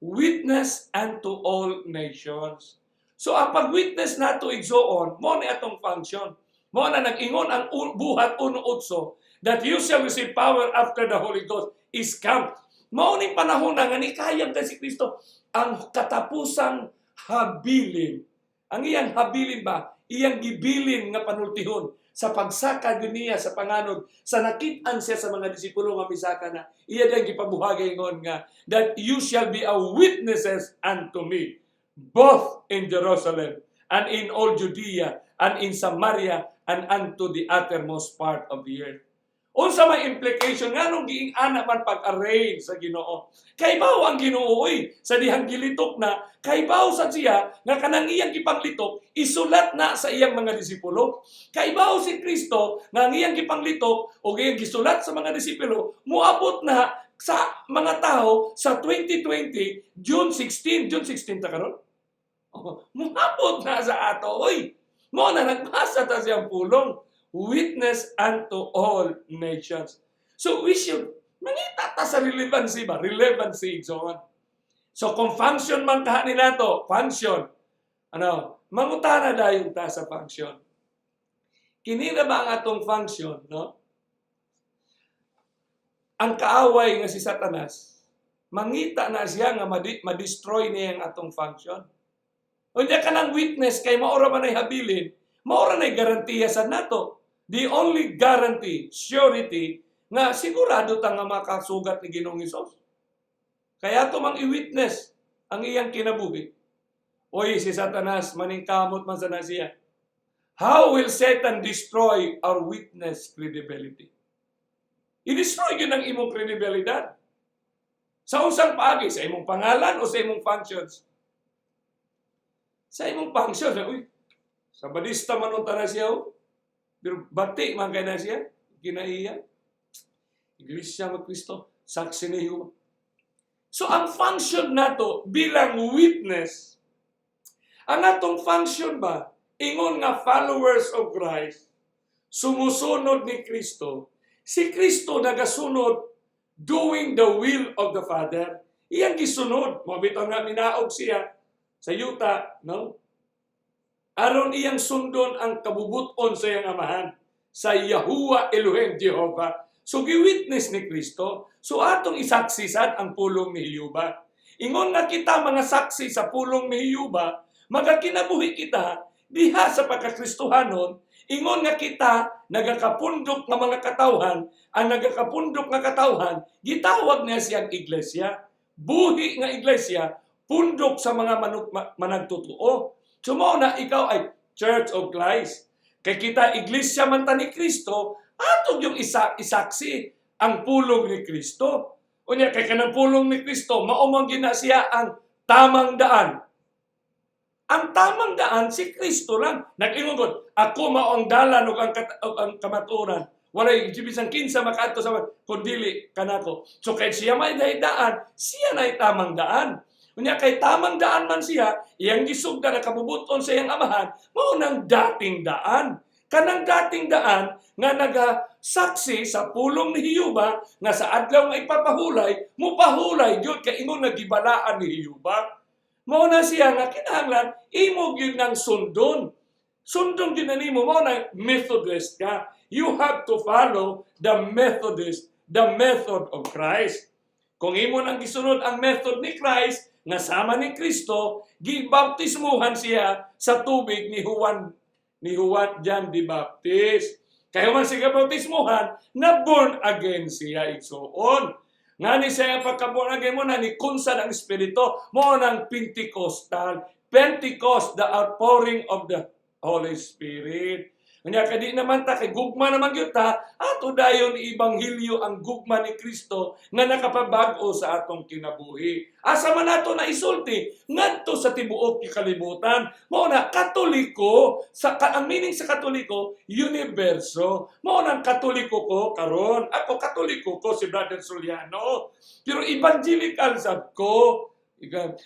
Witness unto all nations. So ang pag-witness nato igsoon, mo na atong function. Mo na nag-ingon ang buhat 1:8 that you shall receive power after the Holy Ghost is come. Mo ni panahon na nga ni kayang si Kristo ang katapusang habilin. Ang iyang habilin ba? Iyang gibilin nga panultihon sa pagsaka niya sa panganod, sa nakitaan siya sa mga disipulo nga misaka na, iya diyang gipabuhagay ngon nga, that you shall be a witnesses unto me, both in Jerusalem, and in all Judea, and in Samaria, and unto the uttermost part of the earth. Unsa may implication nga nung giing ana man pag-arrange sa Ginoo. Kaybaw ang Ginoo sa dihang gilitok na, kaybaw sa siya nga kanang iyang gipanglitok isulat na sa iyang mga disipulo. Kaybaw si Kristo nga ang iyang gipanglitok o iyang gisulat sa mga disipulo, muabot na sa mga tao sa 2020, June 16 ta karon. Muhapot na sa ato, oy. Mo na nagbasa ta siyang pulong, witness unto all nations. So we should mangita ta sa relevancy ba? Relevancy, John. So kung function man kahanin nato, function. Mangutana dayon ta sa function. Kini na ba ang atong function, no? Ang kaaway nga si Satanas, mangita na siya nga ma-destroy niya ang atong function. Unya ka ng witness kay maura man ay habilin, maura na garantiya sa nato. The only guarantee, surety, nga sigurado ta nga makasugat ni Ginoong Hesus. Kaya ito mang i-witness ang iyang kinabuhi. Oy, si Satanas, maningkamot man sana siya. How will Satan destroy our witness credibility? I-destroy yun ang imong credibilidad. Sa usang paagi, sa imong pangalan o sa imong functions? Sa imong functions, uy, sa badista man unta na siya, pero bati man kay na siya, kinaiya. Iglesia mo Kristo, saksi ni Jehovah. So ang function nato bilang witness, ang atong function ba, ingon nga followers of Christ, sumusunod ni Kristo, si Kristo nagasunod doing the will of the Father. Iyang gisunod, mabitaw nga minaog siya sa yuta, no? Aron iyang sundon ang kabubuton sa iyang amahan, sa Yahuwah Elohim Jehovah. So giwitness ni Kristo, so atong isaksisan ang pulong ni Jehovah. Ingon nga kita mga saksi sa pulong ni Jehovah, magakinabuhi kita diha sa pagkakristohanon. Ingon nga kita nagakapundok nga mga katawhan, ang nagakapundok nga katawhan, gitawag niya siyang iglesia. Buhi nga iglesia, pundok sa mga managtotoo. Sumo na ikaw ay Church of Christ. Kay kita iglesia man ta ni Kristo, atog yung isaksi ang pulong ni Kristo. Unya kay kanang pulong ni Kristo, maumang gina siya ang tamang daan. Ang tamang daan si Kristo lang. Nag-ingon gud, ako mao ang dalan ug ang kamatuoran. Walay bisang kinsa makaadto sa kundili kanako. So kay siya may daan, siya na tamang daan. Unya kay tamang daan man siya, iyang gisugda na kabubuton sa iyang amahan, mao nang dating daan. Kanang dating daan nga nagasaksi sa pulong ni Jehovah nga sa adlaw nga ipapahulay, mupahulay gyud kay ingon nga gibalaan ni Jehovah. Mao na siya nga kinahanglan imo gyud nang sundon. Sundon gyud na nimo mao na Methodist ka. You have to follow the Methodist, the method of Christ. Kung imo nang gisunod ang method ni Christ, nga sama ni Kristo, gibaptismuhan siya sa tubig ni Juan John the Baptist. Kaya man siya baptismuhan, na born again siya igsoon. Nga ni siya pagka-born again mo na ni kunsan ang Espiritu, mo ng Pentecostal. Pentecost, the outpouring of the Holy Spirit. Kanya kadi naman ta, kay gugma naman yun ta, ato dayon ibanghilyo ang gugma ni Kristo nga nakapabag-o sa atong kinabuhi. Asa man nato na isulti, ngadto sa tibuok kalibutan. Mao na Katoliko, ang meaning sa Katoliko, universo. Mao nang Katoliko ko karon. Ako Katoliko ko si Brother Soliano. Pero evangelical sad ko.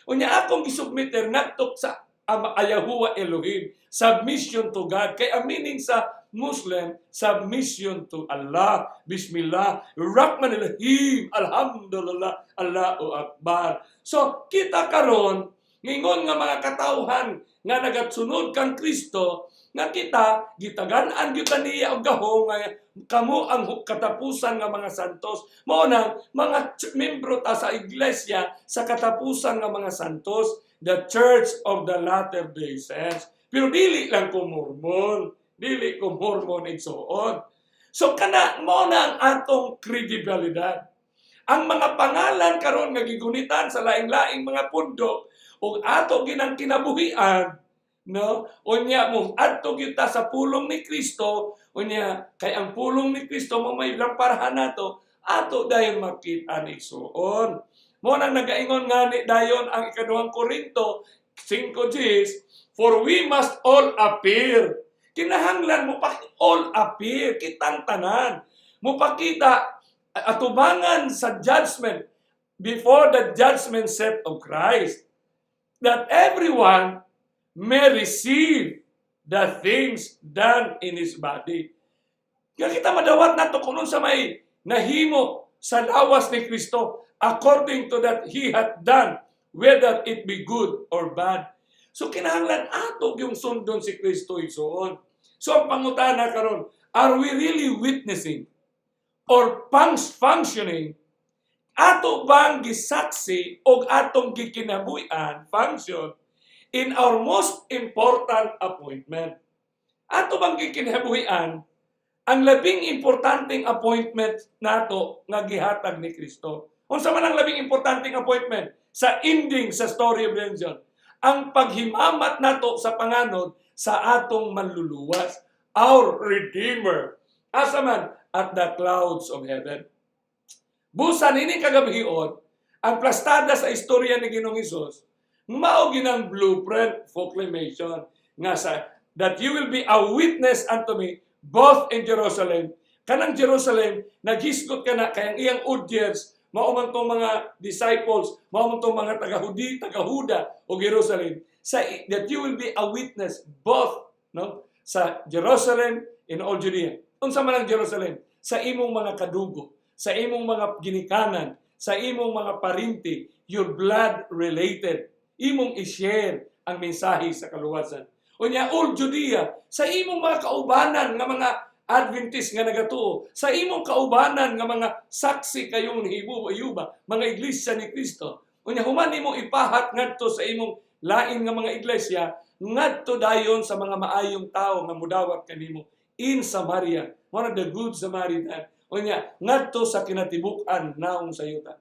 Unya akong gisubmiter ngadto sa Yahuwah Elohim, submission to God. Kaya ang meaning sa Muslim, submission to Allah. Bismillah, Rahman Rahim, Alhamdulillah, Allahu Akbar. So, kita karon ngingon nga mga katawhan nga nagatsunod kang Kristo, nga kita, gitagan-an gyud niya og gahom nga kamo ang katapusan nga mga santos. Mao nang mga membro ta sa iglesia sa katapusan nga mga santos, the Church of the Latter-day Saints. Pero dili lang ko Mormon. Dili ko Mormon igsoon. So kana mo na ang atong kredibilidad. Ang mga pangalan karon nga gigunitan sa laing-laing mga pundok ug ato ginang kinabuhian, no? Unya mo adto kita sa pulong ni Kristo, unya kay ang pulong ni Kristo mo may lamparahan nato, ato dayon makita ni igsoon. Mo nang nagaingon nga ni dayon ang ikaduhang Korinto 5:10, for we must all appear. Kinahanglan mo pa all appear, kitang tanan. Mo pakita atubangan sa judgment before the judgment seat of Christ, that everyone may receive the things done in his body. Kaya kita madawat nato kung sa may nahimo sa lawas ni Kristo according to that he hath done, whether it be good or bad. So kinahanglan ato yung sundon si Kristo igsoon. So ang pangutana karon, are we really witnessing or functioning ato bang gisaksi o atong gikinabuhian function in our most important appointment? Ato bang gikinabuhian ang labing importanteng appointment nato nga gihatag ni Kristo? Unsa man ang labing importanteng appointment sa ending sa story of redemption? Ang paghimamat nato sa panganod sa atong manluluwas, our Redeemer, asa man at the clouds of heaven. Busa nini kagabihion, ang plastada sa istorya ni Ginoong Hesus, mao ginang blueprint proclamation nga sa that you will be a witness unto me both in Jerusalem. Kanang Jerusalem, naghisgot ka na kayang iyang audience, mao man tong mga disciples, mao man tong mga taga-Huda o Jerusalem, that you will be a witness both sa Jerusalem in all Judea. Unsa man ang Jerusalem? Sa imong mga kadugo, sa imong mga ginikanan, sa imong mga parinti, your blood related. Imong i-share ang mensahe sa kaluwasan. Unya, all Judea, sa imong mga kaubanan nga mga Adventist nga nagatuo, sa imong kaubanan nga mga saksi kayong hibuba, mga iglesia ni Kristo. Unya, human nimo ipahat ngadto sa imong lain nga mga iglesia, ngadto dayon sa mga maayong tao nga mudawat kanimo in Samaria, one of the good Samaritan. Unya, ngadto sa kinatibuk-an naong sayutan.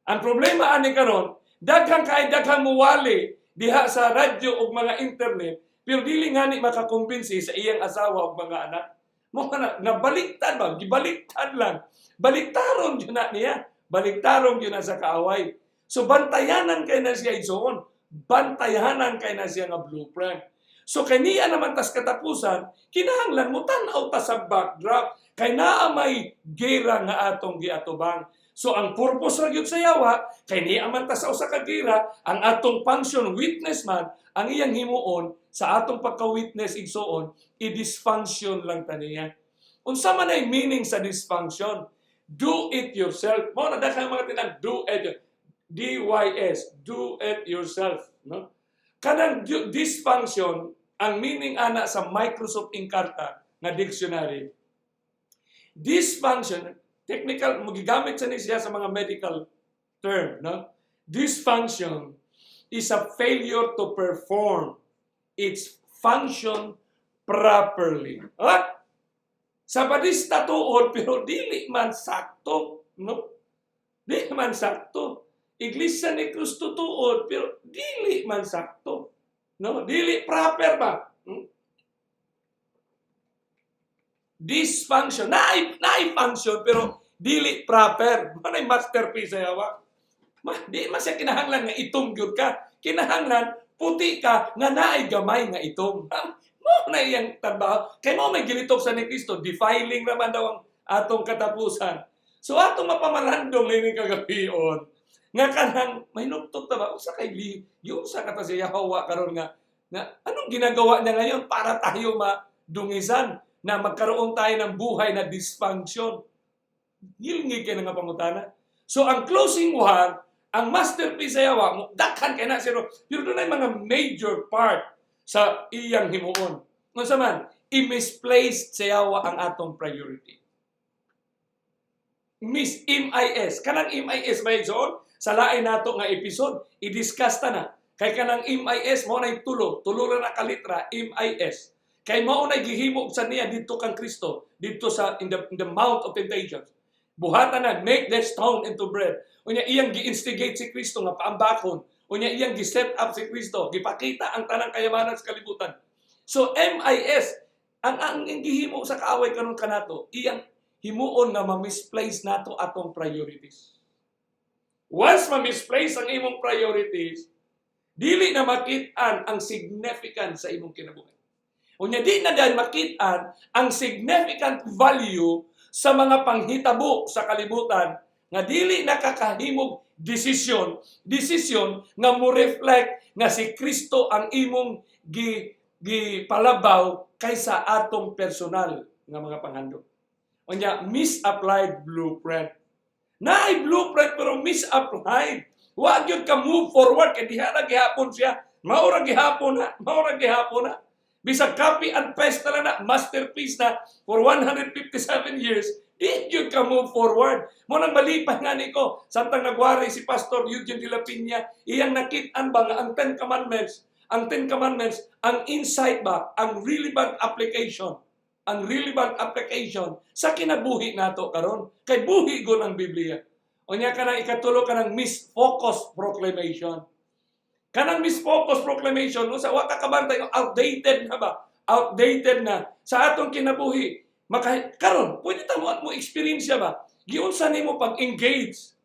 Ang problema ani karon, daghang muwali diha sa radyo ug mga internet, pero dili ngani makakumbinsi sa iyang asawa ug mga anak. Mo na baliktad ba, gibaliktad lang. Baliktaron yun na niya. Baliktaron yun na sa kaaway. So bantayanan kay na siya igsoon. Bantayanan kay na siya nga blueprint. So kaniya naman tas katapusan, kinahanglan mo tan-aw ta sa backdrop kay naa may gera nga atong giatubang. So ang purpose ra gyud sa yawa kay niya man ta sa usa ka gera, ang atong function witness man ang iyang himuon sa atong pagka-witness igsoon, i-dysfunction lang ta niya. Unsa man ay meaning sa dysfunction? Do it yourself. Mo na daghang mga tinang do it. DYS, do it yourself, no? Kanang dysfunction, ang meaning ana sa Microsoft Encarta na dictionary. Dysfunction, technical, magigamit siya sa mga medical term, no? Dysfunction is a failure to perform its function properly. Ha? Sa badista tuod, pero dili man sakto, no? Dili man sakto. Iglesia ni Kristo tuod, pero dili man sakto. No? Dili proper ba? Dysfunction. Naay-function, pero dili proper. Manay masterpiece sa yawa. Di man siya kinahanglan nga itong gyud ka. Kinahanglan puti ka nga naay gamay nga itong. Mo na iyang trabaho. Kay mo may gilitok sa ni Kristo, defiling naman daw ang atong katapusan. So atong mapamalandong ini kagabion. Nga kanang may nuktok ta ba usa kay yung sa kata si Yahweh karon nga anong ginagawa niya ngayon para tayo madungisan na magkaroon tayo ng buhay na dysfunction. Gilngig kay nga pangutana. So ang closing one, ang masterpiece sa yawa, dakhan kay na siro. Pero doon ay mga major part sa iyang himuon. Unsa man, i-misplaced sa yawa ang atong priority. MIS. Kanang MIS ba yun? Sa lain nato nga episode, i-discuss ta na. Kay kanang MIS, mo na tulo na kalitra, MIS. Kay mo na gihimo sa niya dito kang Kristo, dito sa in the Mount of Temptations. Buhatan na, make that stone into bread. Unya iyang gi-instigate si Kristo nga paambakon. Unya iyang gi-set up si Kristo, gipakita ang tanang kayamanan sa kalibutan. So MIS, ang gihimo sa kaaway karon kanato, iyang himuon nga ma-misplace nato atong priorities. Once ma-misplace ang imong priorities, dili na makit-an ang significance sa imong kinabuhi. Unya di na dahil makit-an ang significant value sa mga panghitabo sa kalibutan nga dili nakakahimog desisyon nga mo reflect nga si Kristo ang imong gipalabaw kaysa atong personal nga mga panghandog. Unya misapplied blueprint. Naay blueprint pero misapplied. Wa gyud ka move forward kay diha na gihapon siya. Mao ra gihapon na. Bisag copy and paste na lang na, masterpiece na for 157 years, di yun ka move forward. Mo nang malipay nga niko, samtang nagwari si Pastor Eugene de la Piña, iyang nakitaan ba nga ang Ten Commandments, ang insight ba, ang relevant application sa kinabuhi nato karon. Kay buhi gon ang Biblia. Unya ka nang ikatulo ka ng misfocus proclamation. Kanang misfocus proclamation, no, sa waka kabantay, outdated na ba? Outdated na. Sa atong kinabuhi, karon pwede mo experience ba? Giunsa nimo pag-engage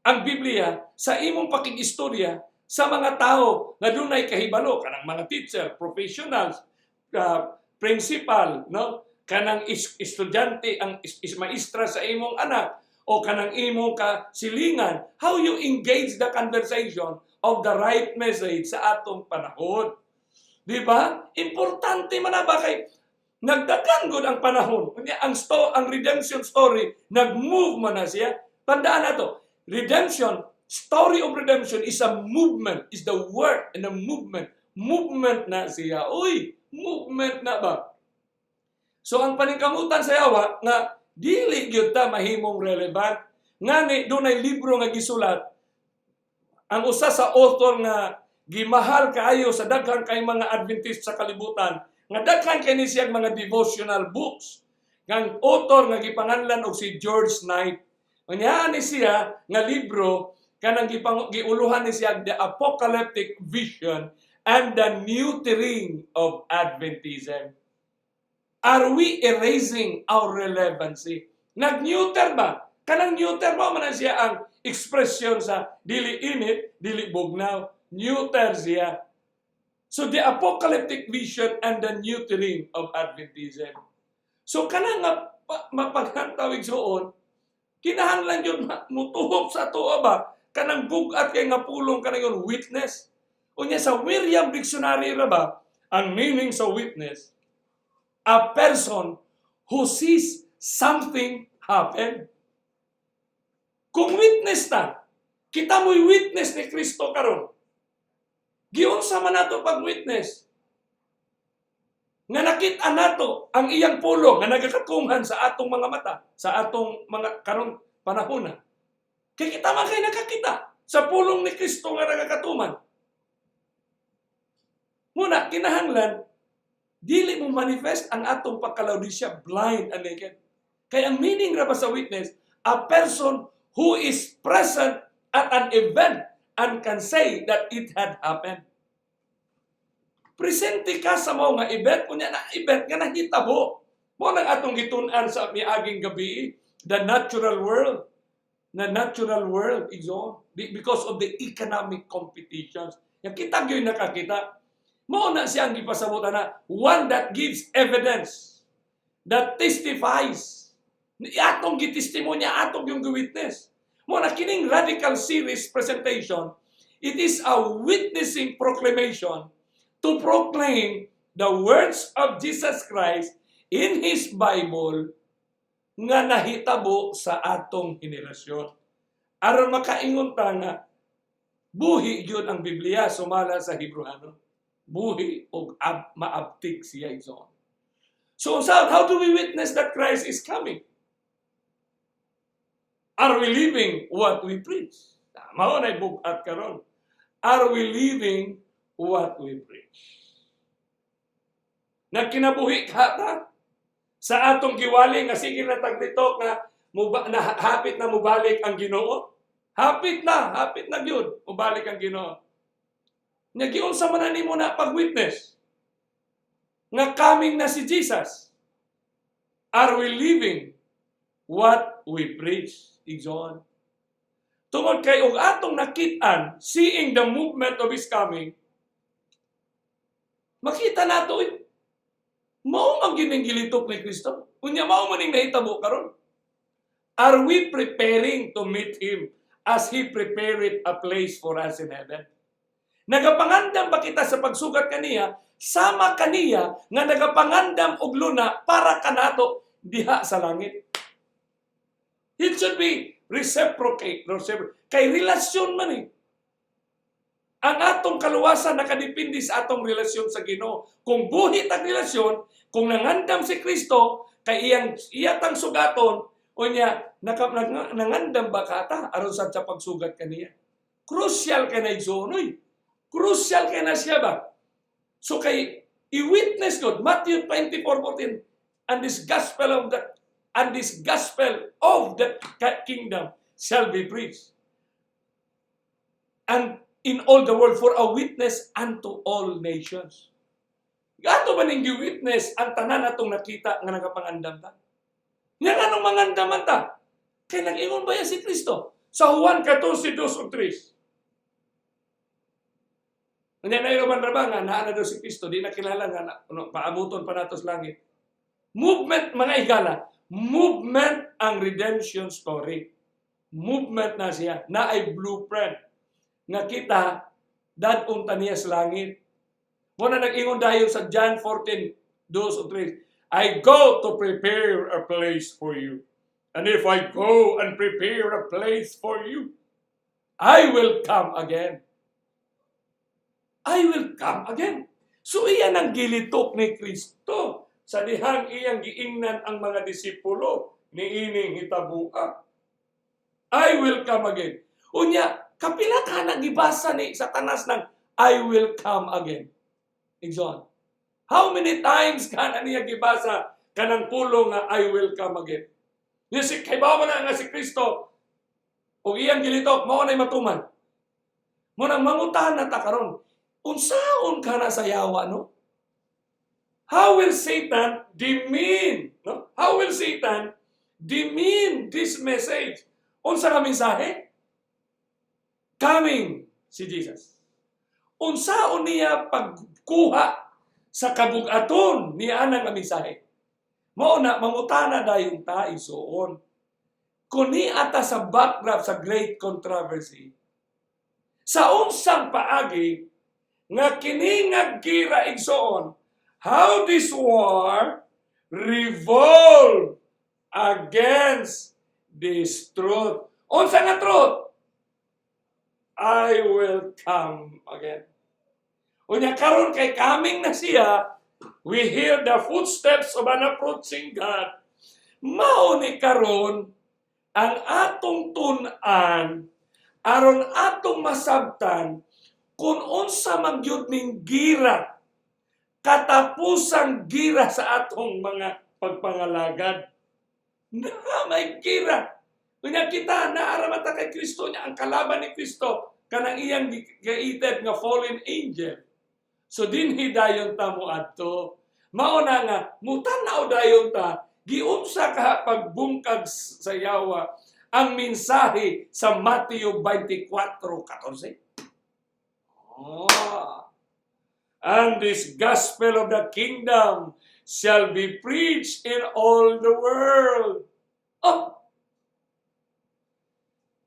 ang Biblia sa imong pakig-istorya sa mga tao na dunay kahibalo, kanang mga teacher, professionals, principal, no? Kanang estudyante, ang maestra sa imong anak, o kanang imong kasilingan, how you engage the conversation of the right message sa atong panahon. Di ba? Importante man ba kay nagdagan gud ang panahon. Ang redemption story, nag-move man na siya. Tandaan nato, story of redemption is a movement, is the word and a movement. Movement na siya. Uy, movement na ba? So ang paningkamutan sa yawa nga dili gyud ta mahimong relevant. Ngani dunay libro nga gisulat ang usa sa author nga gimahal kaayo sa daghang kay mga Adventist sa kalibutan, nga daghan kay ni siyang mga devotional books. Ang author nga gipanganlan og si George Knight. Unya ni siya nga libro kanang giuluhan ni siya The Apocalyptic Vision and the Neutering of Adventism. Are we erasing our relevancy? Nag-neuter ba? Kanang neuter ba man siya ang expression sa dili init, dili bugnaw. Neuter siya. So the apocalyptic vision and the neutering of Adventism. So kanang nga mapaghantawig suon, kinahanglan yun mutuhop sa tuwa ba? Kanang bugat kay nga pulong kanang yun witness. Unya sa William Dictionary ra ba, ang meaning sa witness, a person who sees something happen. Kung witness ta, kita mo'y witness ni Kristo karon. Giunsa man nato pag-witness. Nga nakita nato ang iyang pulong nga nagakatunghan sa atong mga mata, sa atong mga karong panahon na. Kaya kita man kay nakakita sa pulong ni Kristo nga nagakatuman. Muna, kinahanglan, dili mo manifest ang atong pagkalaudisya, blind and naked. Kaya ang meaning ra ba sa witness, a person who is present at an event and can say that it had happened. Presente ka sa mga event, kunya na event nga nahitabo. Mo nang atong gitun-an sa miaging gabi, the natural world. The natural world is on because of the economic competitions. Yang kita gyud nakakita, mo na siyang gipasabutan na one that gives evidence, that testifies. Atong gitestimonya, atong yung witness. Mo na kining radical series presentation, it is a witnessing proclamation to proclaim the words of Jesus Christ in His Bible nga nahitabo sa atong henerasyon. Aron makaingon ta nga buhi gyud ang Biblia sumala sa Hebreano. Buhi og maabtik siya igsoon. So how do we witness that Christ is coming? Are we living what we preach? Mao na bugat karon. Are we living what we preach? Nagkinabuhi ka ta sa atong giwali nga sige na tagditok na hapit na mubalik ang Ginoo. Hapit na gyud mubalik ang Ginoo. Nagiunsa man nimo na pag-witness nga coming na si Jesus. Are we living what we preach? Igsoon. Tungod kay og atong nakit-an, seeing the movement of His coming, makita nato mao man gining gilitok ni Kristo. Unya mao man ning nahitabo karon. Are we preparing to meet Him as He prepared a place for us in heaven? Nagapangandam ba kita sa pagsugat kaniya, sama kaniya nga nagapangandam og luna para kanato diha sa langit? It should be reciprocate. Kay relasyon man eh. Ang atong kaluwasan nakadepende sa atong relasyon sa Ginoo. Kung buhit ang relasyon, kung nangandam si Kristo, kay iyatang sugaton, o niya, nangandam ba kata aron sa pagsugat kaniya? Crucial ka na igsonoy. Crucial kay na siya ba? So kay i-witness God, Matthew 24:14, and this gospel of the kingdom shall be preached. And in all the world for a witness unto all nations. Gato ba ning gi-witness ang tanan atong nakita nga nagapangandam ta? Nga anong mangandaman ta? Kay nag-ingon ba yan si Kristo? Sa Juan 14:2-3. Kanya na iroman raba nga, naana daw si Kristo, di nakilala nga, paabuton pa natos langit. Movement, mga igala, movement ang redemption story. Movement na siya, na ay blueprint. Nga kita, dadun ta niya sa langit. Muna nag-ingon dayon sa John 14:2-3, I go to prepare a place for you. And if I go and prepare a place for you, I will come again. I will come again. So iyan ang gilitok ni Kristo sa dihang iyang giingnan ang mga disipulo ni ining hitabua. I will come again. Unya, kapila ka nagibasa ni Satanas ng I will come again. Igsoon. How many times ka na niya gibasa kanang pulo nga I will come again? Yung kay bawa na nga si Kristo o iyang gilitok, mao na'y matuman. Mo nang mangutahan na ta karon. Unsaon ka na sa yawa, no? How will Satan demean, no? How will Satan demean this message? Unsa ka mensahe? Coming si Jesus. Unsaon niya pagkuha sa kabug-aton niya anang mensahe? Mao na mangutana dayon ta isuon. Kuni ata sa backdrop sa great controversy. Sa unsang paagi nga kini nga gira igsoon, how this war revolve against this truth. Unsa nga truth? I will come again. Unya karon kay coming na siya, we hear the footsteps of an approaching God. Mao ni karon ang atong tun-an aron atong masabtan kung unsa man gyud ning gira, katapusang gira sa atong mga pagpangalagad. Na may gira. Kunya kita naaramata kay Kristo niya, ang kalaban ni Kristo, kanang iyang gaited nga fallen angel. So dinhi dayon ta mo adto. Mao na nga, mutanaw dayon ta, giunsa ka pagbungkag sa yawa ang mensahe sa Mateo 24:14. And this gospel of the kingdom shall be preached in all the world.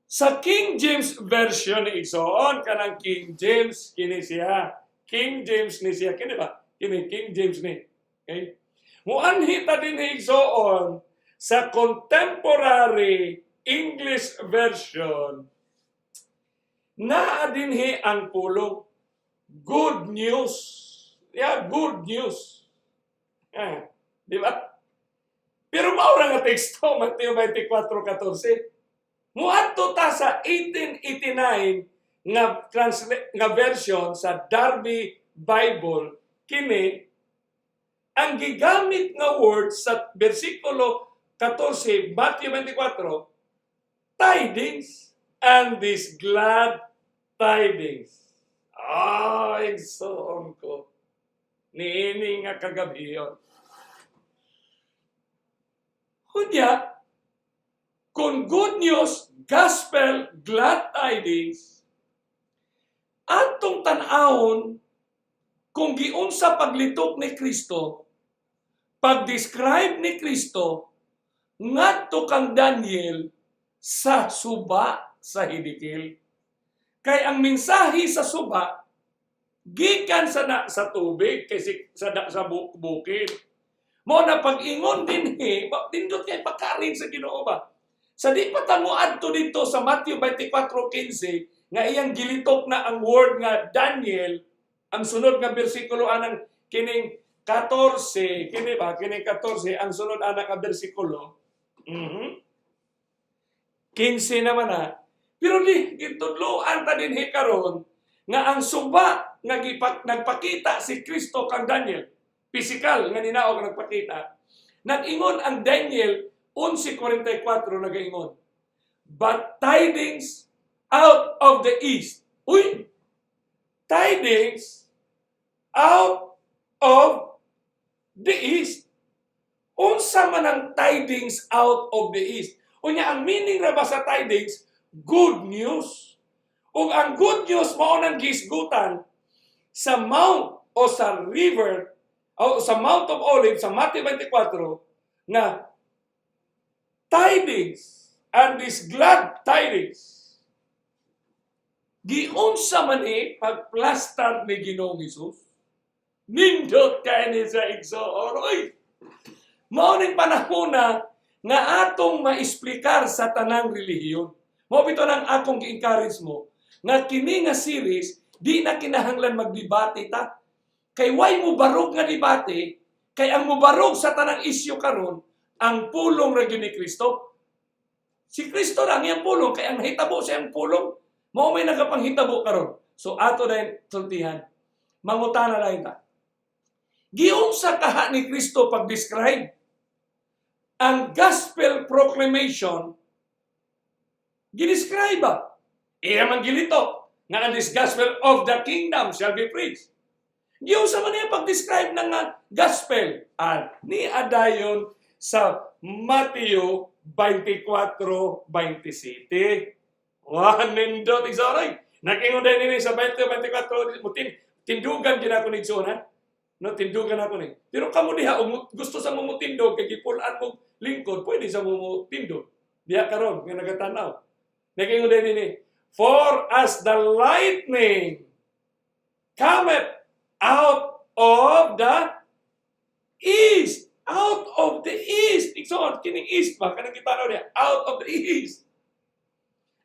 Sa King James Version ni igsoon, kanang King James, kini siya. King James ni siya. Kini ba? Kini King James ni. Okay? Muanhita din ni igsoon sa contemporary English version, naa dinhi ang pulong good news. Yeah, good news. Di ba? Pero maura nga teksto, Mateo 24:14. Muadto ta sa 1889 nga version sa Darby Bible, kini ang gigamit nga word sa bersikulo 14, Matthew 24, tidings, and this glad tidings. Igsoon ko. Niini nga kagabiyon. Hunya, kung good news, gospel, glad tidings, atong tan-awon kung giunsa paglitok ni Kristo, pag-describe ni Kristo, ngadto kang Daniel sa suba sa hidikil. Kay ang mensahe sa suba gikan sa tubig kasi sa bukid. Mo na pag-ingon dinhi, dindot kay pagkarin sa Ginoo ba. Sa di pa tamo adto dito sa Matthew 24:15 nga iyang gilitok na ang word nga Daniel, ang sunod nga bersikulo anang kining 14, kini ba kining 14 ang sunod anak nga bersikulo. 15 naman na. Pero di gitudloan ta dinhi karon nga ang suba nga nagpakita si Kristo kang Daniel, physical nga ninaog nagpakita. Nag-ingon ang Daniel 11:44 nag-ingon, but tidings out of the east. Uy! Tidings out of the east. Unsa man ang tidings out of the east? Unya ang meaning ra ba sa tidings? Good news. Ug ang good news mao nang gisgutan sa mount o sa river o sa Mount of Olives sa Matthew 24 na tidings and these glad tidings giunsa man pagplaster ni Ginoong Hesus. Nindot kay ni sa igsoon. Oy! Mao ning panahon na nga atong maesplikar sa tanang relihiyon. Mao bito nang akong gi-encourage mo nga kini nga series di na kinahanglan magdebate ta. Kay way mo barog nga debate, kay ang mubarog sa tanang isyu karon ang pulong ra gyud ni Kristo. Si Kristo lang yang pulong, kay ang hitabo siya ang pulong. Mao may nagapanghitabo karon. So ato na sultihan. Mangutana lang ta. Giunsa kaha ni Kristo pag-describe ang gospel proclamation gidescribe ba? Iya man gilito nga ang this gospel of the kingdom shall be preached. Giunsa man niya pag-describe ng gospel? Ni adayon sa Mateo 24:27. Nindot igsoray. Nag-ingon din sa 24, tindugan gid ako ni Jonah. No, tindugan ako ni. Pero kamo diha gusto sa mo tindog kay gipulan mo lingkod, pwede sa mo tindog. Diha karon nga nagatanaw. Nag-ingon din for as the lightning cometh out of the east. Out of the east. Ikson, kining east ba? Kanang kitanaw niya. Out of the east.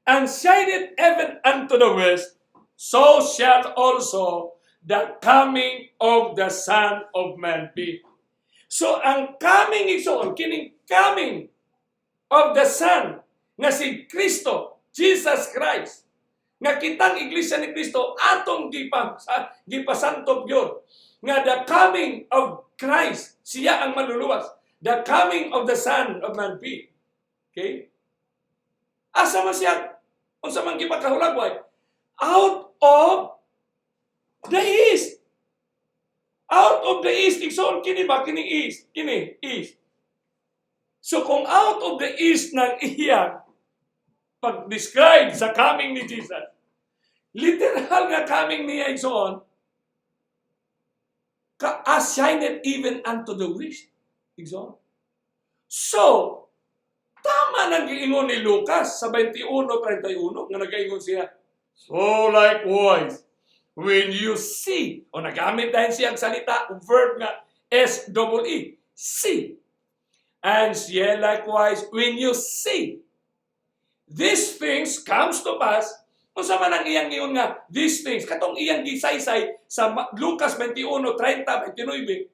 And shineth even unto the west, so shall also the coming of the Son of Man be. So, ang coming, ikson, kining coming of the Son, nga si Kristo, Jesus Christ, nga kitang iglesia ni Kristo, atong gipasantog yun, nga the coming of Christ, siya ang maluluwas. The coming of the Son of Man be. Okay? Asa man siya? Unsa man gipakahulagway? Out of the east. Out of the east. Ikson, kini ba? Kini east. Kini, east. So, kung out of the east ng iya pag-describe sa coming ni Jesus, literal nga coming niya, Ikson, as shineth even unto the west. Ikson. So, tama nang giingon ni Lucas sa 21:31 nga nag-ingon siya. So likewise, when you see, o nagamit dahil siyang salita, verb nga S-E-E, see. And siya likewise, when you see, these things comes to pass, kung sa man ang iyang ngayon nga, these things, katong iyang gisaysay sa Lucas 21:30-29,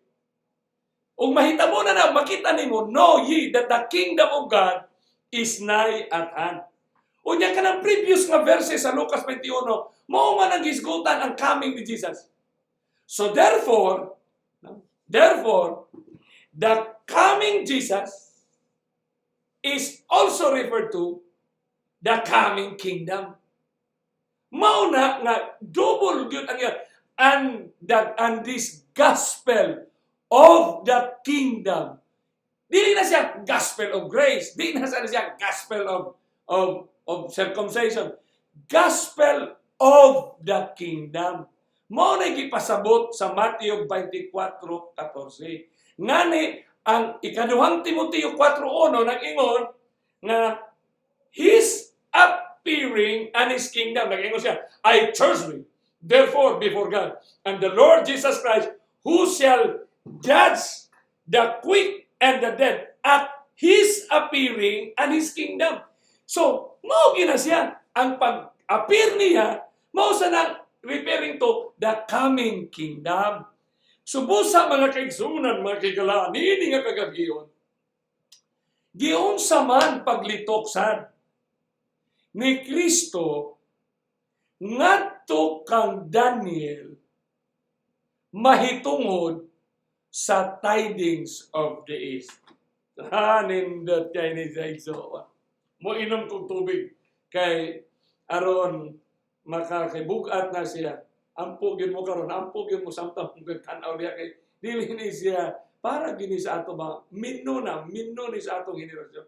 ug mahitabo na makita nimo, know ye that the kingdom of God is nigh at hand. Unya ka ng previous nga verses sa Lucas 21, mao man ang gisgutan ang coming ni Jesus. So therefore, the coming Jesus is also referred to the coming kingdom. Mao na nga double yun ang and this gospel of the kingdom. Dili na siya gospel of grace. Dili na siya gospel of circumcision. Gospel of the kingdom. Mao na gipasabot sa Matthew 24:14. Ngani Ang ikaduhang Timoteo 4:1 nag-ingon nga His appearing and His kingdom. Nag-ingon siya, I charge me, therefore, before God and the Lord Jesus Christ, who shall judge the quick and the dead at His appearing and His kingdom. So, mao gina siya. Ang pag-appear niya, mao sa nang referring to the coming kingdom. Subusa mga kaigsunan, mga kaigalaan, niini nga kagagiyon. Giunsa man paglitok sad ni Kristo ngadto kang Daniel mahitungod sa tidings of the east. Nindot kay ni Jaigso. Mo inom kong tubig kay aron makakibug-at na siya. Ampugin mo karon, ampugin mo samtang kung tanaw niya kay dili ni siya para gini sa ato ba minno ni sa atong henerasyon.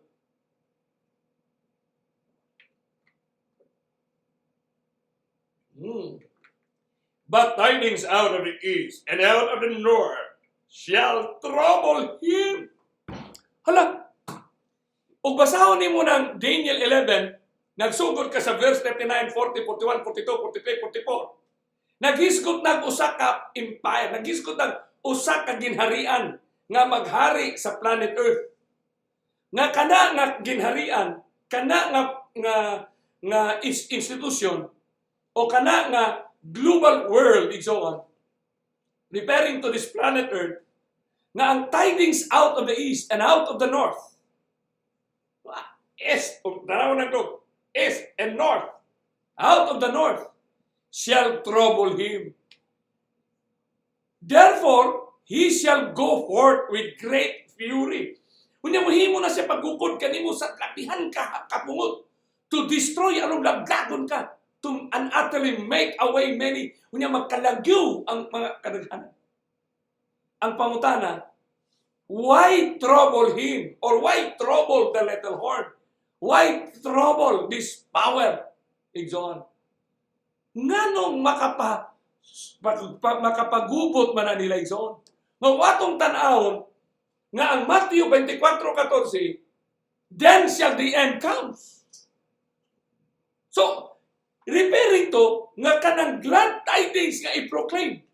But tidings out of the east and out of the north shall trouble him. Hala, ug basahon nimo ng Daniel 11, nagsugod ka sa verse 39, 40, 41, 42, 43, 44. Naghisgot nag usa ka empire, naghisgot nag usa ka ginharian nga maghari sa planet Earth. Nga kana nga ginharian, kana nga institution o kana nga global world and so on, referring to this planet Earth, nga ang tidings out of the east and out of the north, east, daraw na ito, east and north, out of the north, shall trouble him. Therefore, he shall go forth with great fury. Kunya mohimo na siya pagukod kanimo sa labihan ka kapungod to destroy anong laglagon ka, to unutterly make away many. Kunya magkalagyo ang mga kadaghanan. Ang pangutana, why trouble him? Or why trouble the little horn? Why trouble this power? Igsoon. Nganong makapagubot man na nila igsoon? Mawatong tanawon nga ang Matthew 24:14, then shall the end comes. So, referring to nga kanang glad tidings nga i-proclaim,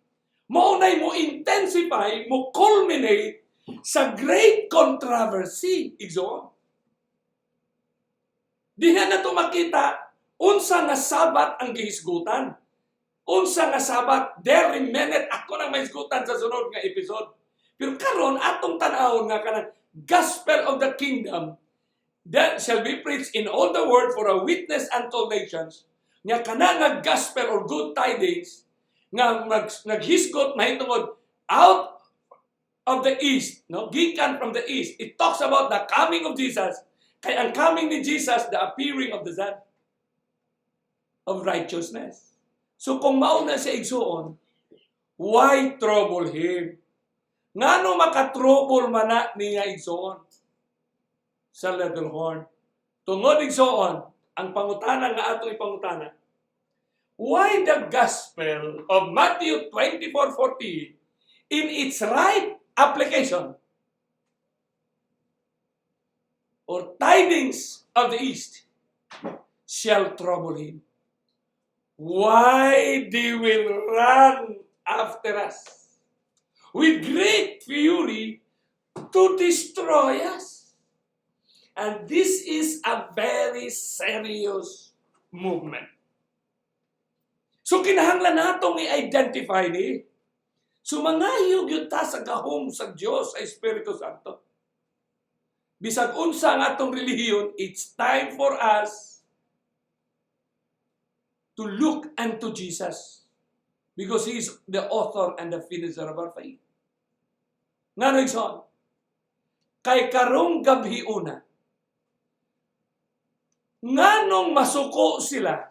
maunay mo intensify, mo culminate sa great controversy. Igsoon. Diha na ito makita, unsa nga sabat ang gihisgutan. Unsa nga sabat, there remaineth, ako nang mahisgutan sa sunod nga episode. Pero karon atong tan-awon nga kanang gospel of the kingdom that shall be preached in all the world for a witness unto nations. Nga kana nga gospel or good tidings nga naghisgot mahitungod out of the east, no? Gikan from the east. It talks about the coming of Jesus. Kay ang coming ni Jesus, the appearing of the Son of righteousness. So kung mauna siya igsuon, why trouble him? Ngano makatrouble man na niya igsuon sa little horn? Tungod igsuon, ang pangutana nga atong ipangutana, why the gospel of Matthew 24:14 in its right application or tidings of the east shall trouble him? Why they will run after us with great fury to destroy us? And this is a very serious movement. So kinahanglan natong i-identify ni sumangayog yun ta sa gahom sa Diyos sa Espiritu Santo. Bisag unsa ang atong relihiyon, it's time for us to look unto Jesus because He is the author and the finisher of our faith. Nga reason, kay karong gabi una, nganong masuko sila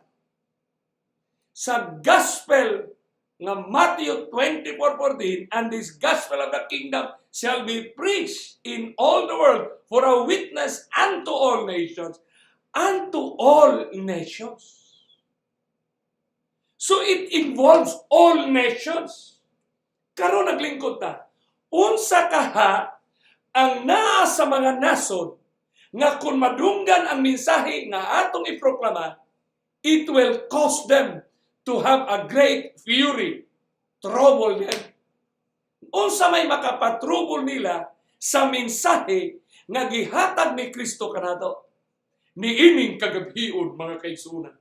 sa gospel nga Matthew 24:14, and this gospel of the kingdom shall be preached in all the world for a witness unto all nations. Unto all nations. So it involves all nations. Karon naglingkod ta. Unsa kaha ang naa sa mga nasod nga kung madunggan ang mensahe nga atong iproklama, it will cause them to have a great fury, trouble yan. Unsa may makapatrubol nila sa mensahe nga gihatag ni Kristo kanato niining kagabion, mga kaigsunan.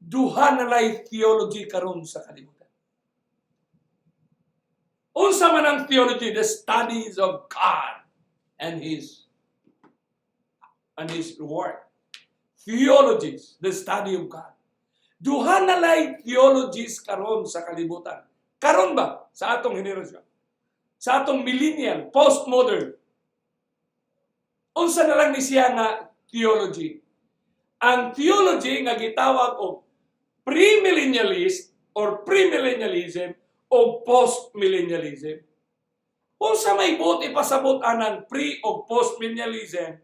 Duha na lay theology karon sa kalibutan. Unsa man ang theology? The studies of God and His word. Theologies, the study of God. Duha na lay theologies karon sa kalibutan. Karon ba sa atong henerasyon? Sa atong millennial, postmodern. Unsa na lang ni siya nga theology? Ang theology nga gitawag og premillennialist or premillennialism o postmillennialism. Unsa may buot ipasabot anang pre o postmillennialism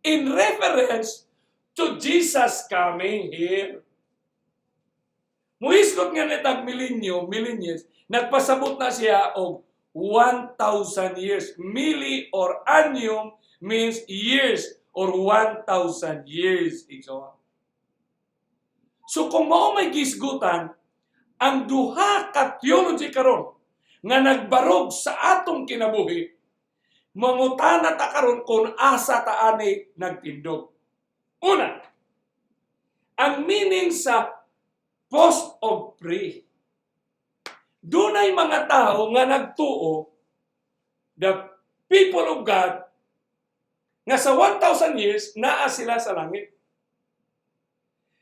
in reference to Jesus coming here. Muhisgot nga nitag millennials, nagpasabot na siya og 1,000 years. Milli or annum means years or 1,000 years. So kung mao may gisgutan, ang duha ka theology karon nga nagbarog sa atong kinabuhi, mangutana ta karon kung asa ta ani nagtindog. Una, ang meaning sa post of pre. Dunay mga tao nga nagtuo, the people of God, nga sa 1,000 years, naa sila sa langit.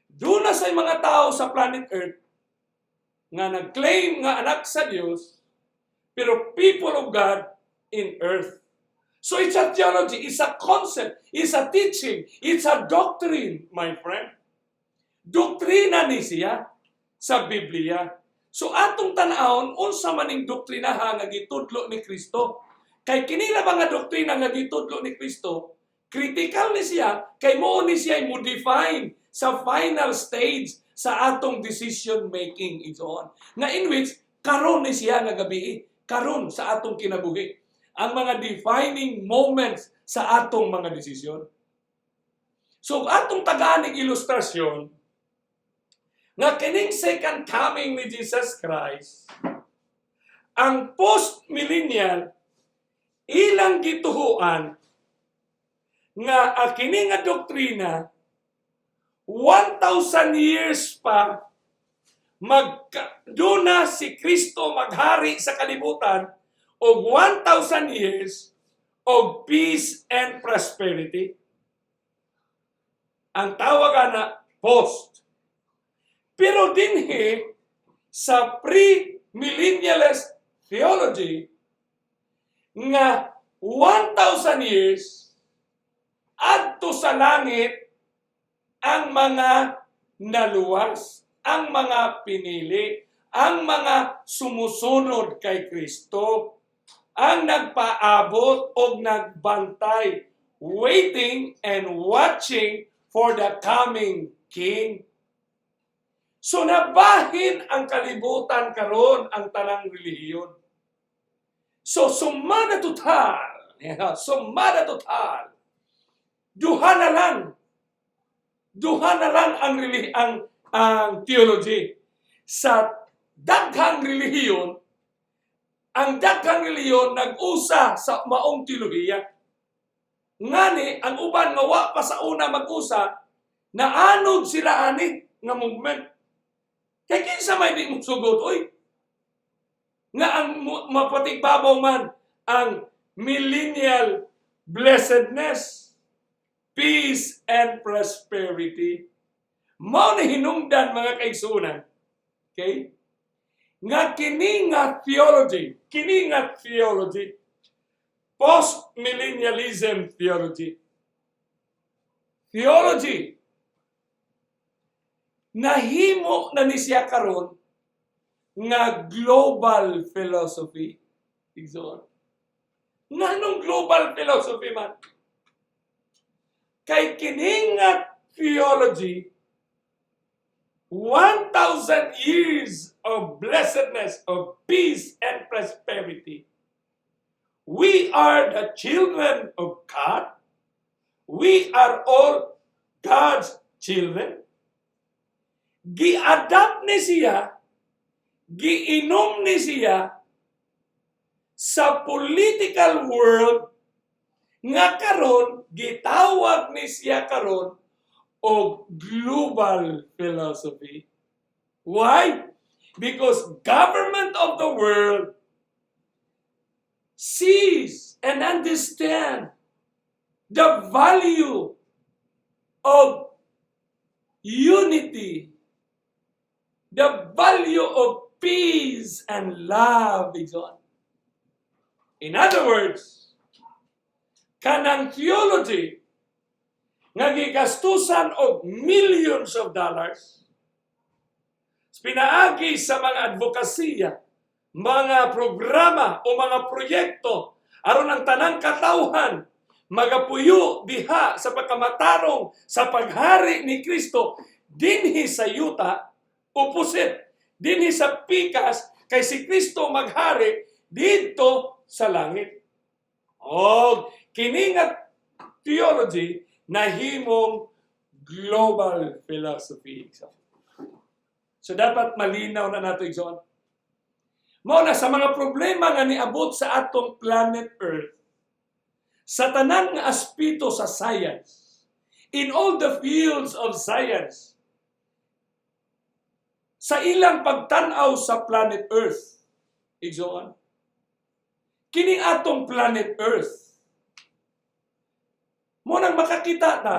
Doon na sa mga tao sa planet Earth nga nag-claim nga anak sa Diyos, pero people of God in earth. So it's a theology, it's a concept, it's a teaching, it's a doctrine, my friend. Doktrina ni siya sa Biblia. So atong tan-awon unsa maning doktrinaha nga gitudlo ni Kristo. Kay kini na mga doktrina nga gitudlo ni Kristo, critical ni siya kay mao ni siya mo define sa final stage sa atong decision making on. Na in which karon ni siya nga gabi, karon sa atong kinabuhi, ang mga defining moments sa atong mga desisyon. So atong tagaan ng ilustrasyon nga kining second coming ni Jesus Christ, ang post-millennial ilang gituhuan nga kini nga doktrina 1,000 years pa magduna si Kristo maghari sa kalibutan og 1,000 years of peace and prosperity. Ang tawag na post. Pero dinhi sa pre-millennialist theology nga 1,000 years adto sa langit ang mga naluwas, ang mga pinili, ang mga sumusunod kay Kristo, ang nagpaabot o nagbantay, waiting and watching for the coming King. So nabahin ang kalibutan karon ang tanang relihiyon. So sumada total, duha na lang ang theology. Sa daghang relihiyon, ang daghang relihiyon nag-usa sa maong teolohiya. Ngani, ang uban nga wa pa sa una mag-usa, naanod sila ani nga movement. Kaya kinsa may di mo sugod, oy. Nga ang mapatigbabaw man ang millennial blessedness, peace and prosperity. Mao na hinungdan mga kaigsunan. Okay? Nga kini nga theology, post-millennialism theology. Nahimo na ni siya karon nga global philosophy. Igsoon. Nganong global philosophy man? Kay kini nga theology, 1,000 years of blessedness, of peace and prosperity, we are the children of God. We are all God's children. Gi-adapt ni siya, giinom ni siya sa political world nga karon gitawag ni siya karon og global philosophy. Why? Because government of the world sees and understand the value of unity, the value of peace and love, Igsoon. In other words, kanang theology nga gigastusan og millions of dollars pinaagi sa mga advokasya, mga programa o mga proyekto aron ang tanang katawhan magapuyo diha sa pagkamatarong sa paghari ni Kristo dinhi sa yuta, opposite dinhi sa pikas kay si Kristo maghari dito sa langit. Og kini nga theology nahimong global philosophy. So dapat malinaw na nato igsoon. Mao na sa mga problema nga niabot sa atong planet Earth, sa tanan nga aspeto sa science, in all the fields of science, sa ilang pagtanaw sa planet Earth, igsoon, kining atong planet Earth, mo nang makakita ta,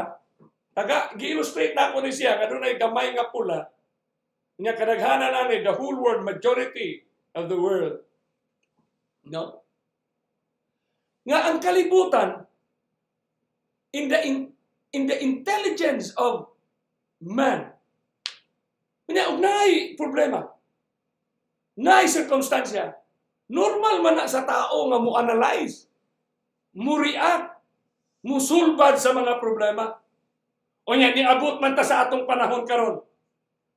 gi-illustrate na ako ni siya, kadunay gamay nga pula, nga kadaghanan ani the whole world, majority of the world. No? Nga ang kalibutan in the intelligence of man. Ugnay problema. Nay circumstansya. Normal man na sa tao nga mo analyze, mo react, mo sulbad sa mga problema. O nya niabot man ta sa atong panahon karon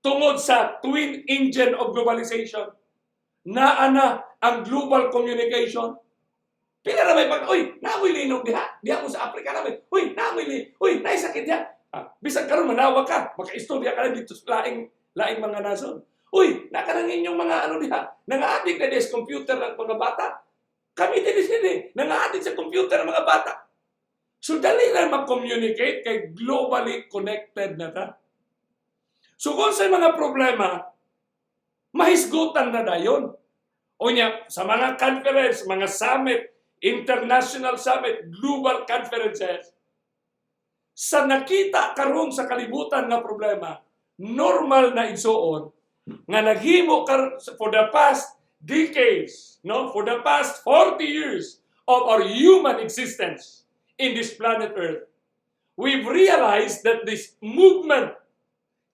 tungod sa twin engine of globalization. Naa na ang global communication. Pila na may naamoy linog diha. Diha mo sa Africa namin. Nay sakit diha. Bisag karon manawa ka. Maka-istorya ka na dito sa laing mga nason. Nakanang inyong mga diha. Nanga-addict na des computer ng mga bata. Kami din sini. Nanga-addict sa computer ng mga bata. So dali na mag-communicate kay globally connected na ta. So kung sa mga problema, mahisgutan na dayon. O niya, sa mga conference, mga summit, international summit, global conferences, sa nakita karon sa kalibutan na problema, normal na igsuon, nga naghimo for the past decades, no, for the past 40 years of our human existence in this planet Earth, we've realized that this movement,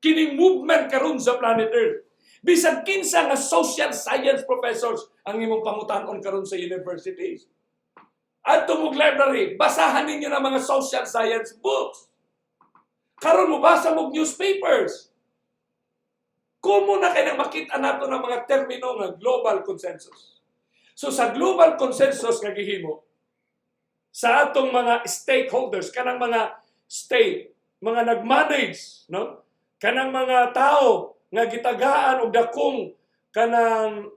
kining movement karon sa planet Earth, bisag kinsa nga social science professors ang imong pangutanon karon sa universities. At tumog library, basahan ninyo ng mga social science books. Karon mo basa mo newspapers. Kumo na kayo makita nato ng mga termino nga global consensus. So sa global consensus nga gihimo, sa atong mga stakeholders, kanang mga state, mga nag-manage, no? Kanang mga tao nga gitagaan og dakong kanang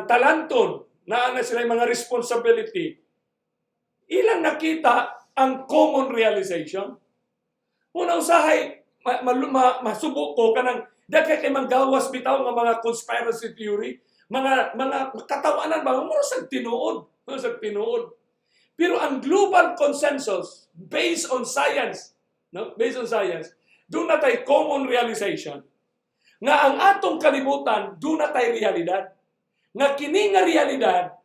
talanton na sila mga responsibility. Ilang nakita ang common realization. Una usahay masubok ko kanang daghay kay manggawas bitaw nga mga conspiracy theory, mga katawanan ba mo sa tinuod. Pero ang global consensus based on science, no? Based on science, doon na tayo common realization nga ang atong kalibutan, doon na tayo realidad. Nga kini nga realidad,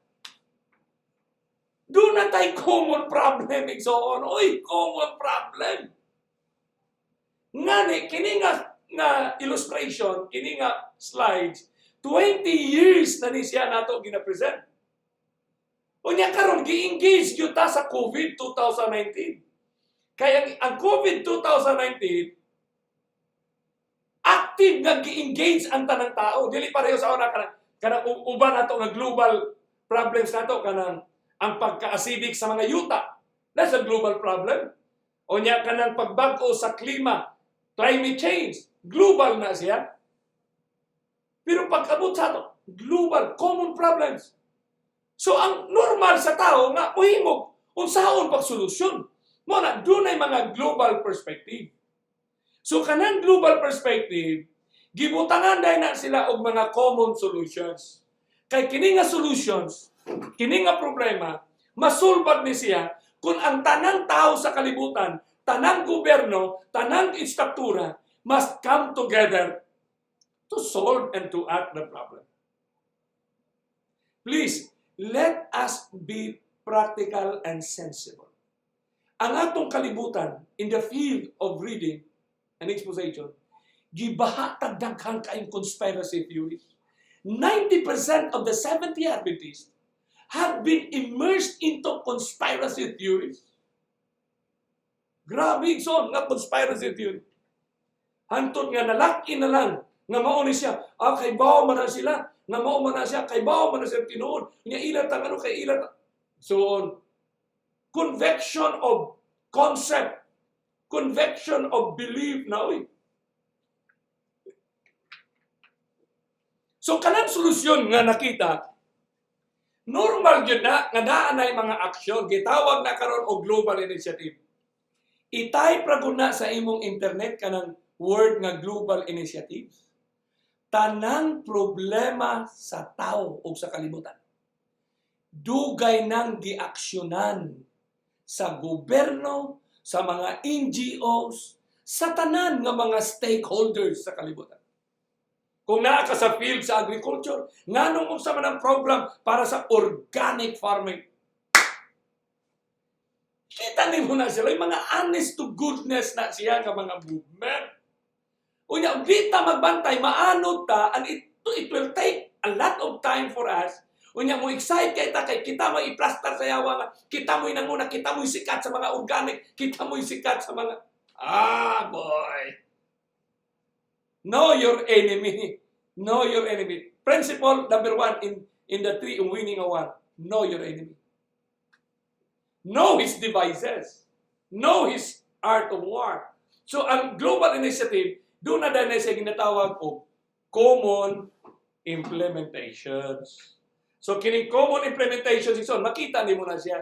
doon na tayo common problem. Igsoon, common problem. Nga ni, kini nga illustration, kini nga slides, 20 years na ni siya nato gina-present. O niya karon gi-engage gyud ta sa COVID 2019. Kaya ang COVID 2019, active nga gi-engage ang tanang tao. Dili pareho sa una kanang uban nato nga global problems nato kanang ang pagka-acidic sa mga yuta. That's a global problem. O niya ka ng pagbago sa klima, climate change, global na siya. Pero pagkabot sa ito, global, common problems. So ang normal sa tao nga, muhimog, unsaon pagsolusyon. Muna, doon ay mga global perspective. So kanang global perspective, gibutangan dahil na sila og mga common solutions. Kay kini nga solutions, kini nga problema, masulbad ni siya kung ang tanang tao sa kalibutan, tanang gobyerno, tanang istruktura must come together to solve and to act the problem. Please, let us be practical and sensible. Ang atong kalibutan in the field of reading and exposition, gibahatag daghang kaayong conspiracy theories. 90% of the Seventh-day Adventists have been immersed into conspiracy theories. Grabe son nga conspiracy theory. Hantod nga nalaki na lang nga mao ni siya, kay bawo man na sila, nga mao man na siya, kay bawo man na siya tinuod. Nya ilat ang ano kay ilat. So on. Convection of concept, convection of belief na oy. So kanang solusyon nga nakita, normal gyud na nga naa nay mga aksyon gitawag na karon og global initiative. I-type ra gud na sa imong internet kanang word nga global initiative. Tanang problema sa tao o sa kalibutan. Dugay nang giaksyonan sa gobyerno, sa mga NGOs, sa tanan nga mga stakeholders sa kalibutan. Kung naa ka sa field sa agriculture, nganong unsa man ang program para sa organic farming. Kita ni mo na sila, yung mga honest to goodness na siya nga mga movement. Unya, kita magbantay, maanod ta, and it will take a lot of time for us. Unya, mo excite kay kita mo i-plaster sa yawa nga, kita mo inanguna, kita mo sikat sa mga organic, kita mo sikat sa mga, boy. Know your enemy. Know your enemy. Principle number 1 in the 3 in winning a war. Know your enemy. Know his devices. Know his art of war. So, ang global initiative, doon na dahil siya ginatawag o common implementations. So, kining common implementations, makita ni mo na siya.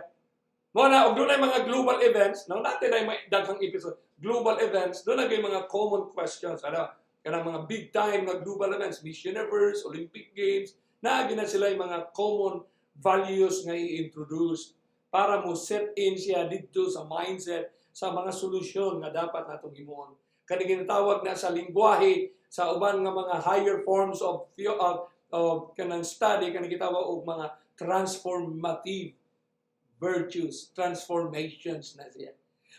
Muna, og doon ay mga global events, nang natin ay may daghang episode, global events, doon na mga common questions. Kanang mga big time na global events, Miss Universe, Olympic Games, naagi na sila yung mga common values nga i-introduce para mo set in siya dito sa mindset sa mga solusyon nga dapat natong himuon. Kani ginatawag na sa lingwahe sa uban nga mga higher forms of kanang study kani gitawag og mga transformative virtues, transformations na siya.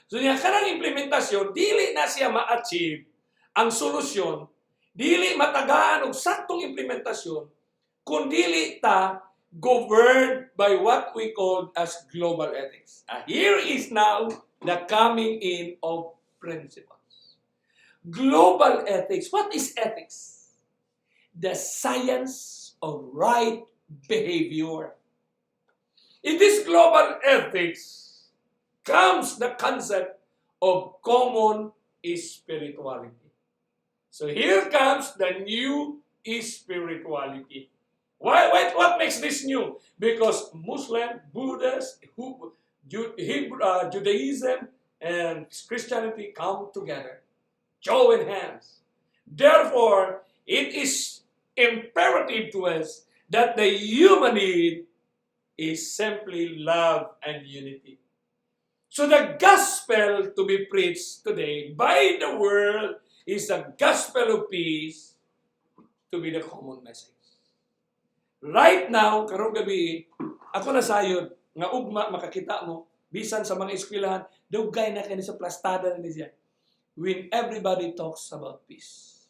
So niya kanang implementasyon dili na siya ma-achieve ang solusyon, dili matagaan og saktong implementasyon kun dili ta governed by what we call as global ethics. Here is now the coming in of principles. Global ethics. What is ethics? The science of right behavior. In this global ethics comes the concept of common spirituality. So here comes the new spirituality. What makes this new? Because Muslim, Buddhist, Judaism, and Christianity come together, join hands. Therefore, it is imperative to us that the human need is simply love and unity. So the gospel to be preached today by the world is the gospel of peace to be the common message. Right now, karong gabi, ako na sayod, nga ugma makakita mo, bisan sa mga eskwelahan, dugay na kani sa plastada na siya. When everybody talks about peace.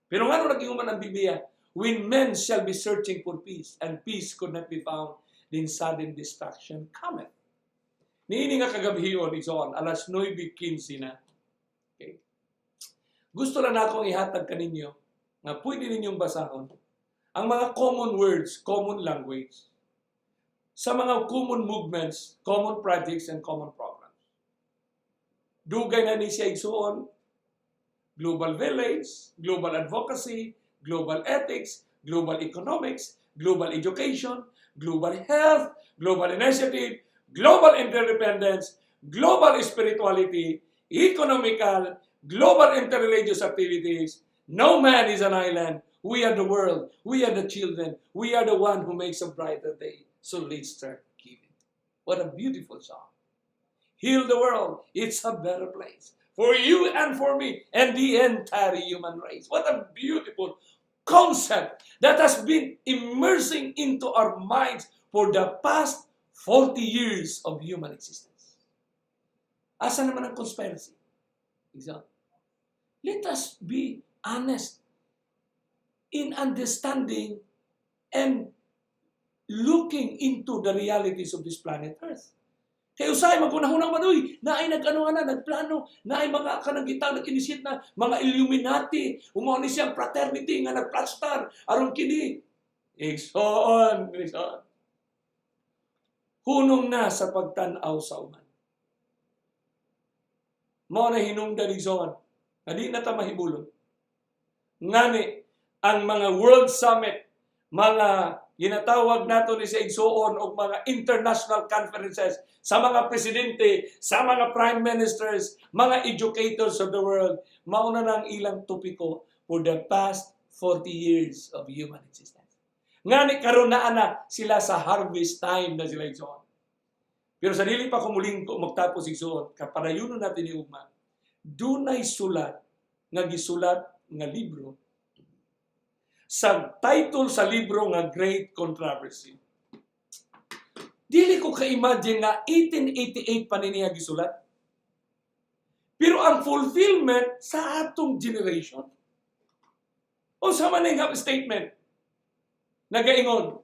Pero nga nung nag-iuman ang Biblia, when men shall be searching for peace, and peace could not be found, then sudden destruction cometh. Niini nga kagabihiyon, ison, alas 9:15 na. Okay. Gusto lang akong ihatag kaninyo na pwede ninyong basahon ang mga common words, common language sa mga common movements, common projects, and common programs. Dugay na ni siya igsuon, global village, global advocacy, global ethics, global economics, global education, global health, global initiative, global interdependence, global spirituality, economical, global interreligious activities. No man is an island. We are the world. We are the children. We are the one who makes a brighter day. So let's start giving. What a beautiful song. Heal the world. It's a better place. For you and for me and the entire human race. What a beautiful concept that has been immersing into our minds for the past 40 years of human existence. Asa naman ang conspiracy? Example. Let us be honest in understanding and looking into the realities of this planet Earth. Kaya usay, magunahunang manuy, na ay nagplano, na ay mga kanagitang nag-initiate na mga Illuminati, umaw ni siyang fraternity nga nagplastar, aron kini. Igsoon. Hunong na sa pagtanaw sa uman. Mao na hinungdan igsoon, na di na ta mahibulon. Ngani, ang mga World Summit, mga ginatawag nato ni sa igsuon o mga international conferences sa mga presidente, sa mga prime ministers, mga educators of the world, mauna ng ilang topiko for the past 40 years of human existence. Ngani karon na ana sila sa harvest time na sila igsuon. Pero sa dili pa kumuling magtapos igsuon, kapadayunon natin ni ugma, dunay sulat nga gisulat nga libro sa title sa libro nga Great Controversy. Dili ko ka-imagine nga 1888 pa niya gisulat. Pero ang fulfillment sa atong generation. O sa maning statement, nagaingon,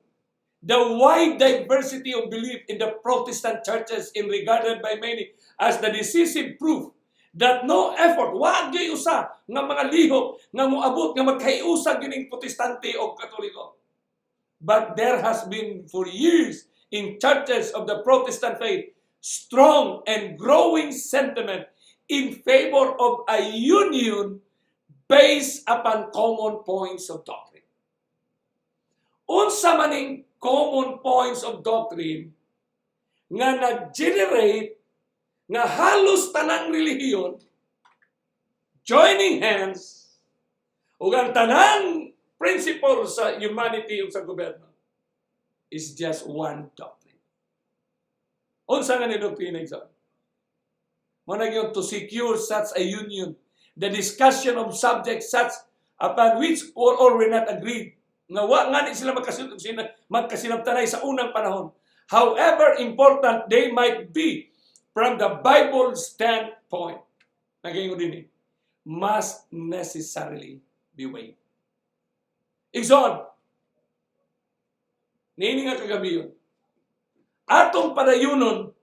the wide diversity of belief in the Protestant churches is regarded by many as the decisive proof that no effort, wag gyud usa nga mga lihok nga moabot nga magkaiusa gining Protestante o Katoliko. But there has been for years in churches of the Protestant faith strong and growing sentiment in favor of a union based upon common points of doctrine. Unsa maning common points of doctrine nga nag-generate nga halos tanang relihiyon joining hands ug ang tanang principle sa humanity ug sa gobyerno is just one doctrine. Unsa nga ni doktrina igsoon? Mao na gyud to secure such a union, the discussion of subjects such upon which all were not agreed nga wa nga sila magkasinabtanay sa unang panahon, however important they might be from the Bible standpoint, nagayon din must necessarily be weighed. Igsoon, niini nga kagabi yun, atong padayunon,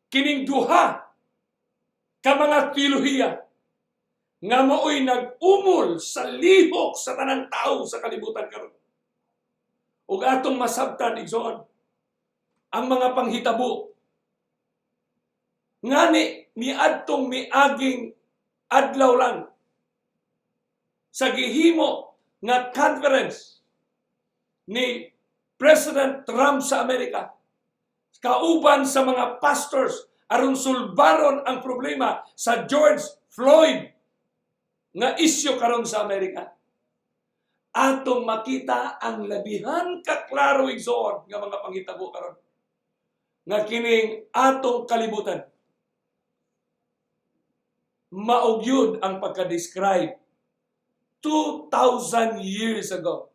kining duha ka mga teolohiya nga maoy nag-umol sa lihok sa tanang tao sa kalibutan karon. Ug atong masabtan, igsoon, ang mga panghitabo ngani miadtong miaging adlaw lang sa gihimo nga conference ni President Trump sa Amerika kauban sa mga pastors aron sulbaron ang problema sa George Floyd nga isyu karon sa Amerika. Atong makita ang labihan kaklaro igsoon nga mga panghitabo karon nga kining atong kalibutan maugyod ang pagka-describe 2,000 years ago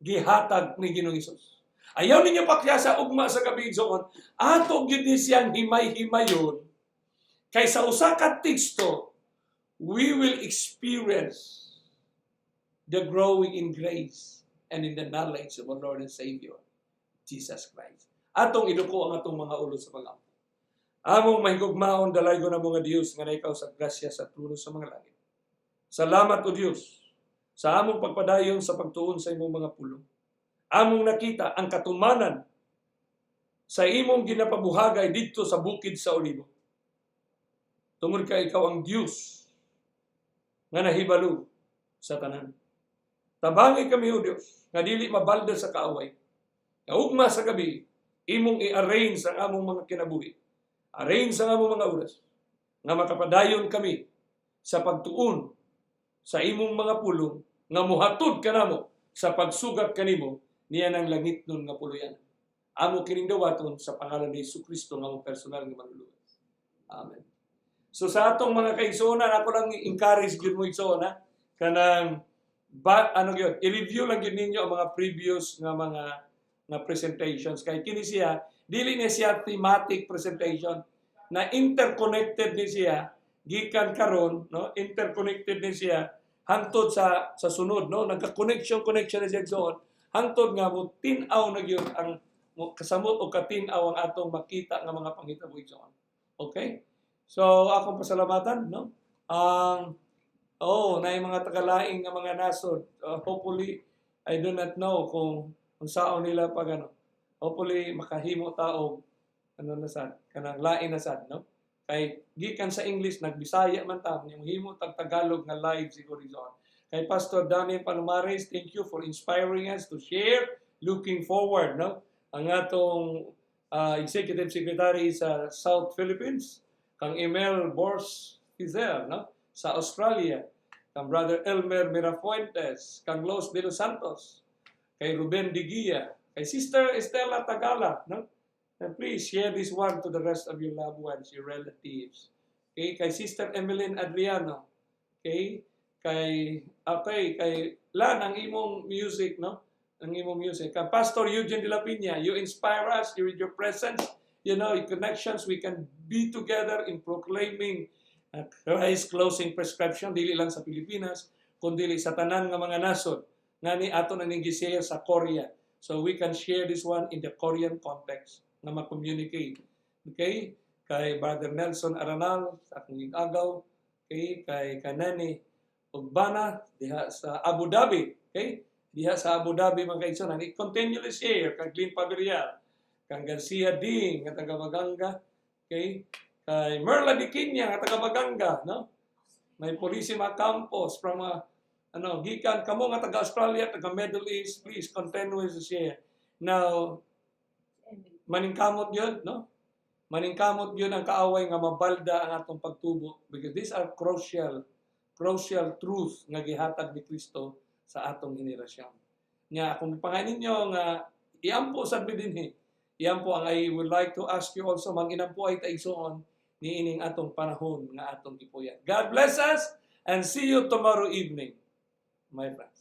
gihatag ni Ginoong Hesus. Ayaw ninyo pakyasa ugma sa gabi igsoon, ato gyud ni siyang himay-himayon kay sa usa ka teksto we will experience the growing in grace and in the knowledge of our Lord and Savior Jesus Christ. Atong iduko ang atong mga ulo sa pag-ampo. Among mahigugmaon dalaygon na mga Dios nga naikaw sa grasya sa trono sa mga langit. Salamat o Dios sa among pagpadayon sa pagtuon sa imong mga pulong. Among nakita ang katumanan sa imong ginapabuhagay didto sa bukid sa Olibo. Tungod ka ikaw ang Dios nga nahibalo sa tanan. Tabangi kami o Dios nga dili mabalda sa kaaway. Nga ugma sa gabi, imong i-arrange ang among mga kinabuhi. Arrange ang among mga oras nga makapadayon kami sa pagtuon sa imong mga pulong nga muhatod kanamo sa pagsugat kanimo niya ng langit nun nga puluyan. Amo kining dawaton sa pangalan ni Jesucristo nga mong personal nga manluluwas. Amen. So sa atong mga kaigsuonan, ako lang encourage gyud mo igsuona kanang i-review lang gyud ninyo ang mga previous nga mga presentations kay kini siya dili na siya thematic presentation na interconnected ni siya gikan karon, no? Interconnected ni siya hangtod sa sunod, no? Nagka-connection na siya doon hangtod nga mo tin-aw na gyud ang kasamot o katin-aw ang atong makita nga mga panghitabo igsoon. Okay? So akong pasalamatan, no? Na yung mga tagalaing nga mga nasod. Hopefully, I do not know kung saan nila pag hopefully makahimo taog kanang lain na sad, no? Kay gikan sa English nagbisaya man ta, yung himo tag Tagalog nga live siguro izon. Kay Pastor Daniel Palomares, thank you for inspiring us to share. Looking forward, no? Ang atong Executive Secretary sa South Philippines, kang Emel Bors Fizel, no? Sa Australia, kang Brother Elmer Mirafuentes, kang Los de los Santos, kay Ruben Digia, kay Sister Estela Tagala, no? And please share this one to the rest of your loved ones, your relatives. Okay, kay Sister Emeline Adriano, okay, kay Lan ang imong music, no? Ang imong music. Kay Pastor Eugene de la Piña, you inspire us with your presence, your connections. We can be together in proclaiming Christ's closing prescription, dili lang sa Pilipinas, kundi sa tanan nga mga nasod nga ni ato na ning-share sa Korea. So we can share this one in the Korean context na ma-communicate. Okay? Kay Brother Nelson Aranal sa akong agaw, okay? Kay Kanani Ugbana diha sa Abu Dhabi, okay? Diha sa Abu Dhabi mga kaigsoon, and continually share kay Glenn Paberial, kang Garcia Ding nga taga Maganga, okay? Kay Merla Diquinia nga taga Maganga, no? May Purisima Campos from gikan kamo nga taga Australia, taga Middle East, please continue to share. Now, maningkamot yun, no? Maningkamot yun ang kaaway nga mabalda ang atong pagtubo because these are crucial truth nga gihatag ni Kristo sa atong henerasyon. Nya akong panganin ninyo nga iampo sad dinhi. Iampo ang I would like to ask you also manginampo ay taigsoon ni ining atong panahon nga atong gipuyan. God bless us and see you tomorrow evening, my friend.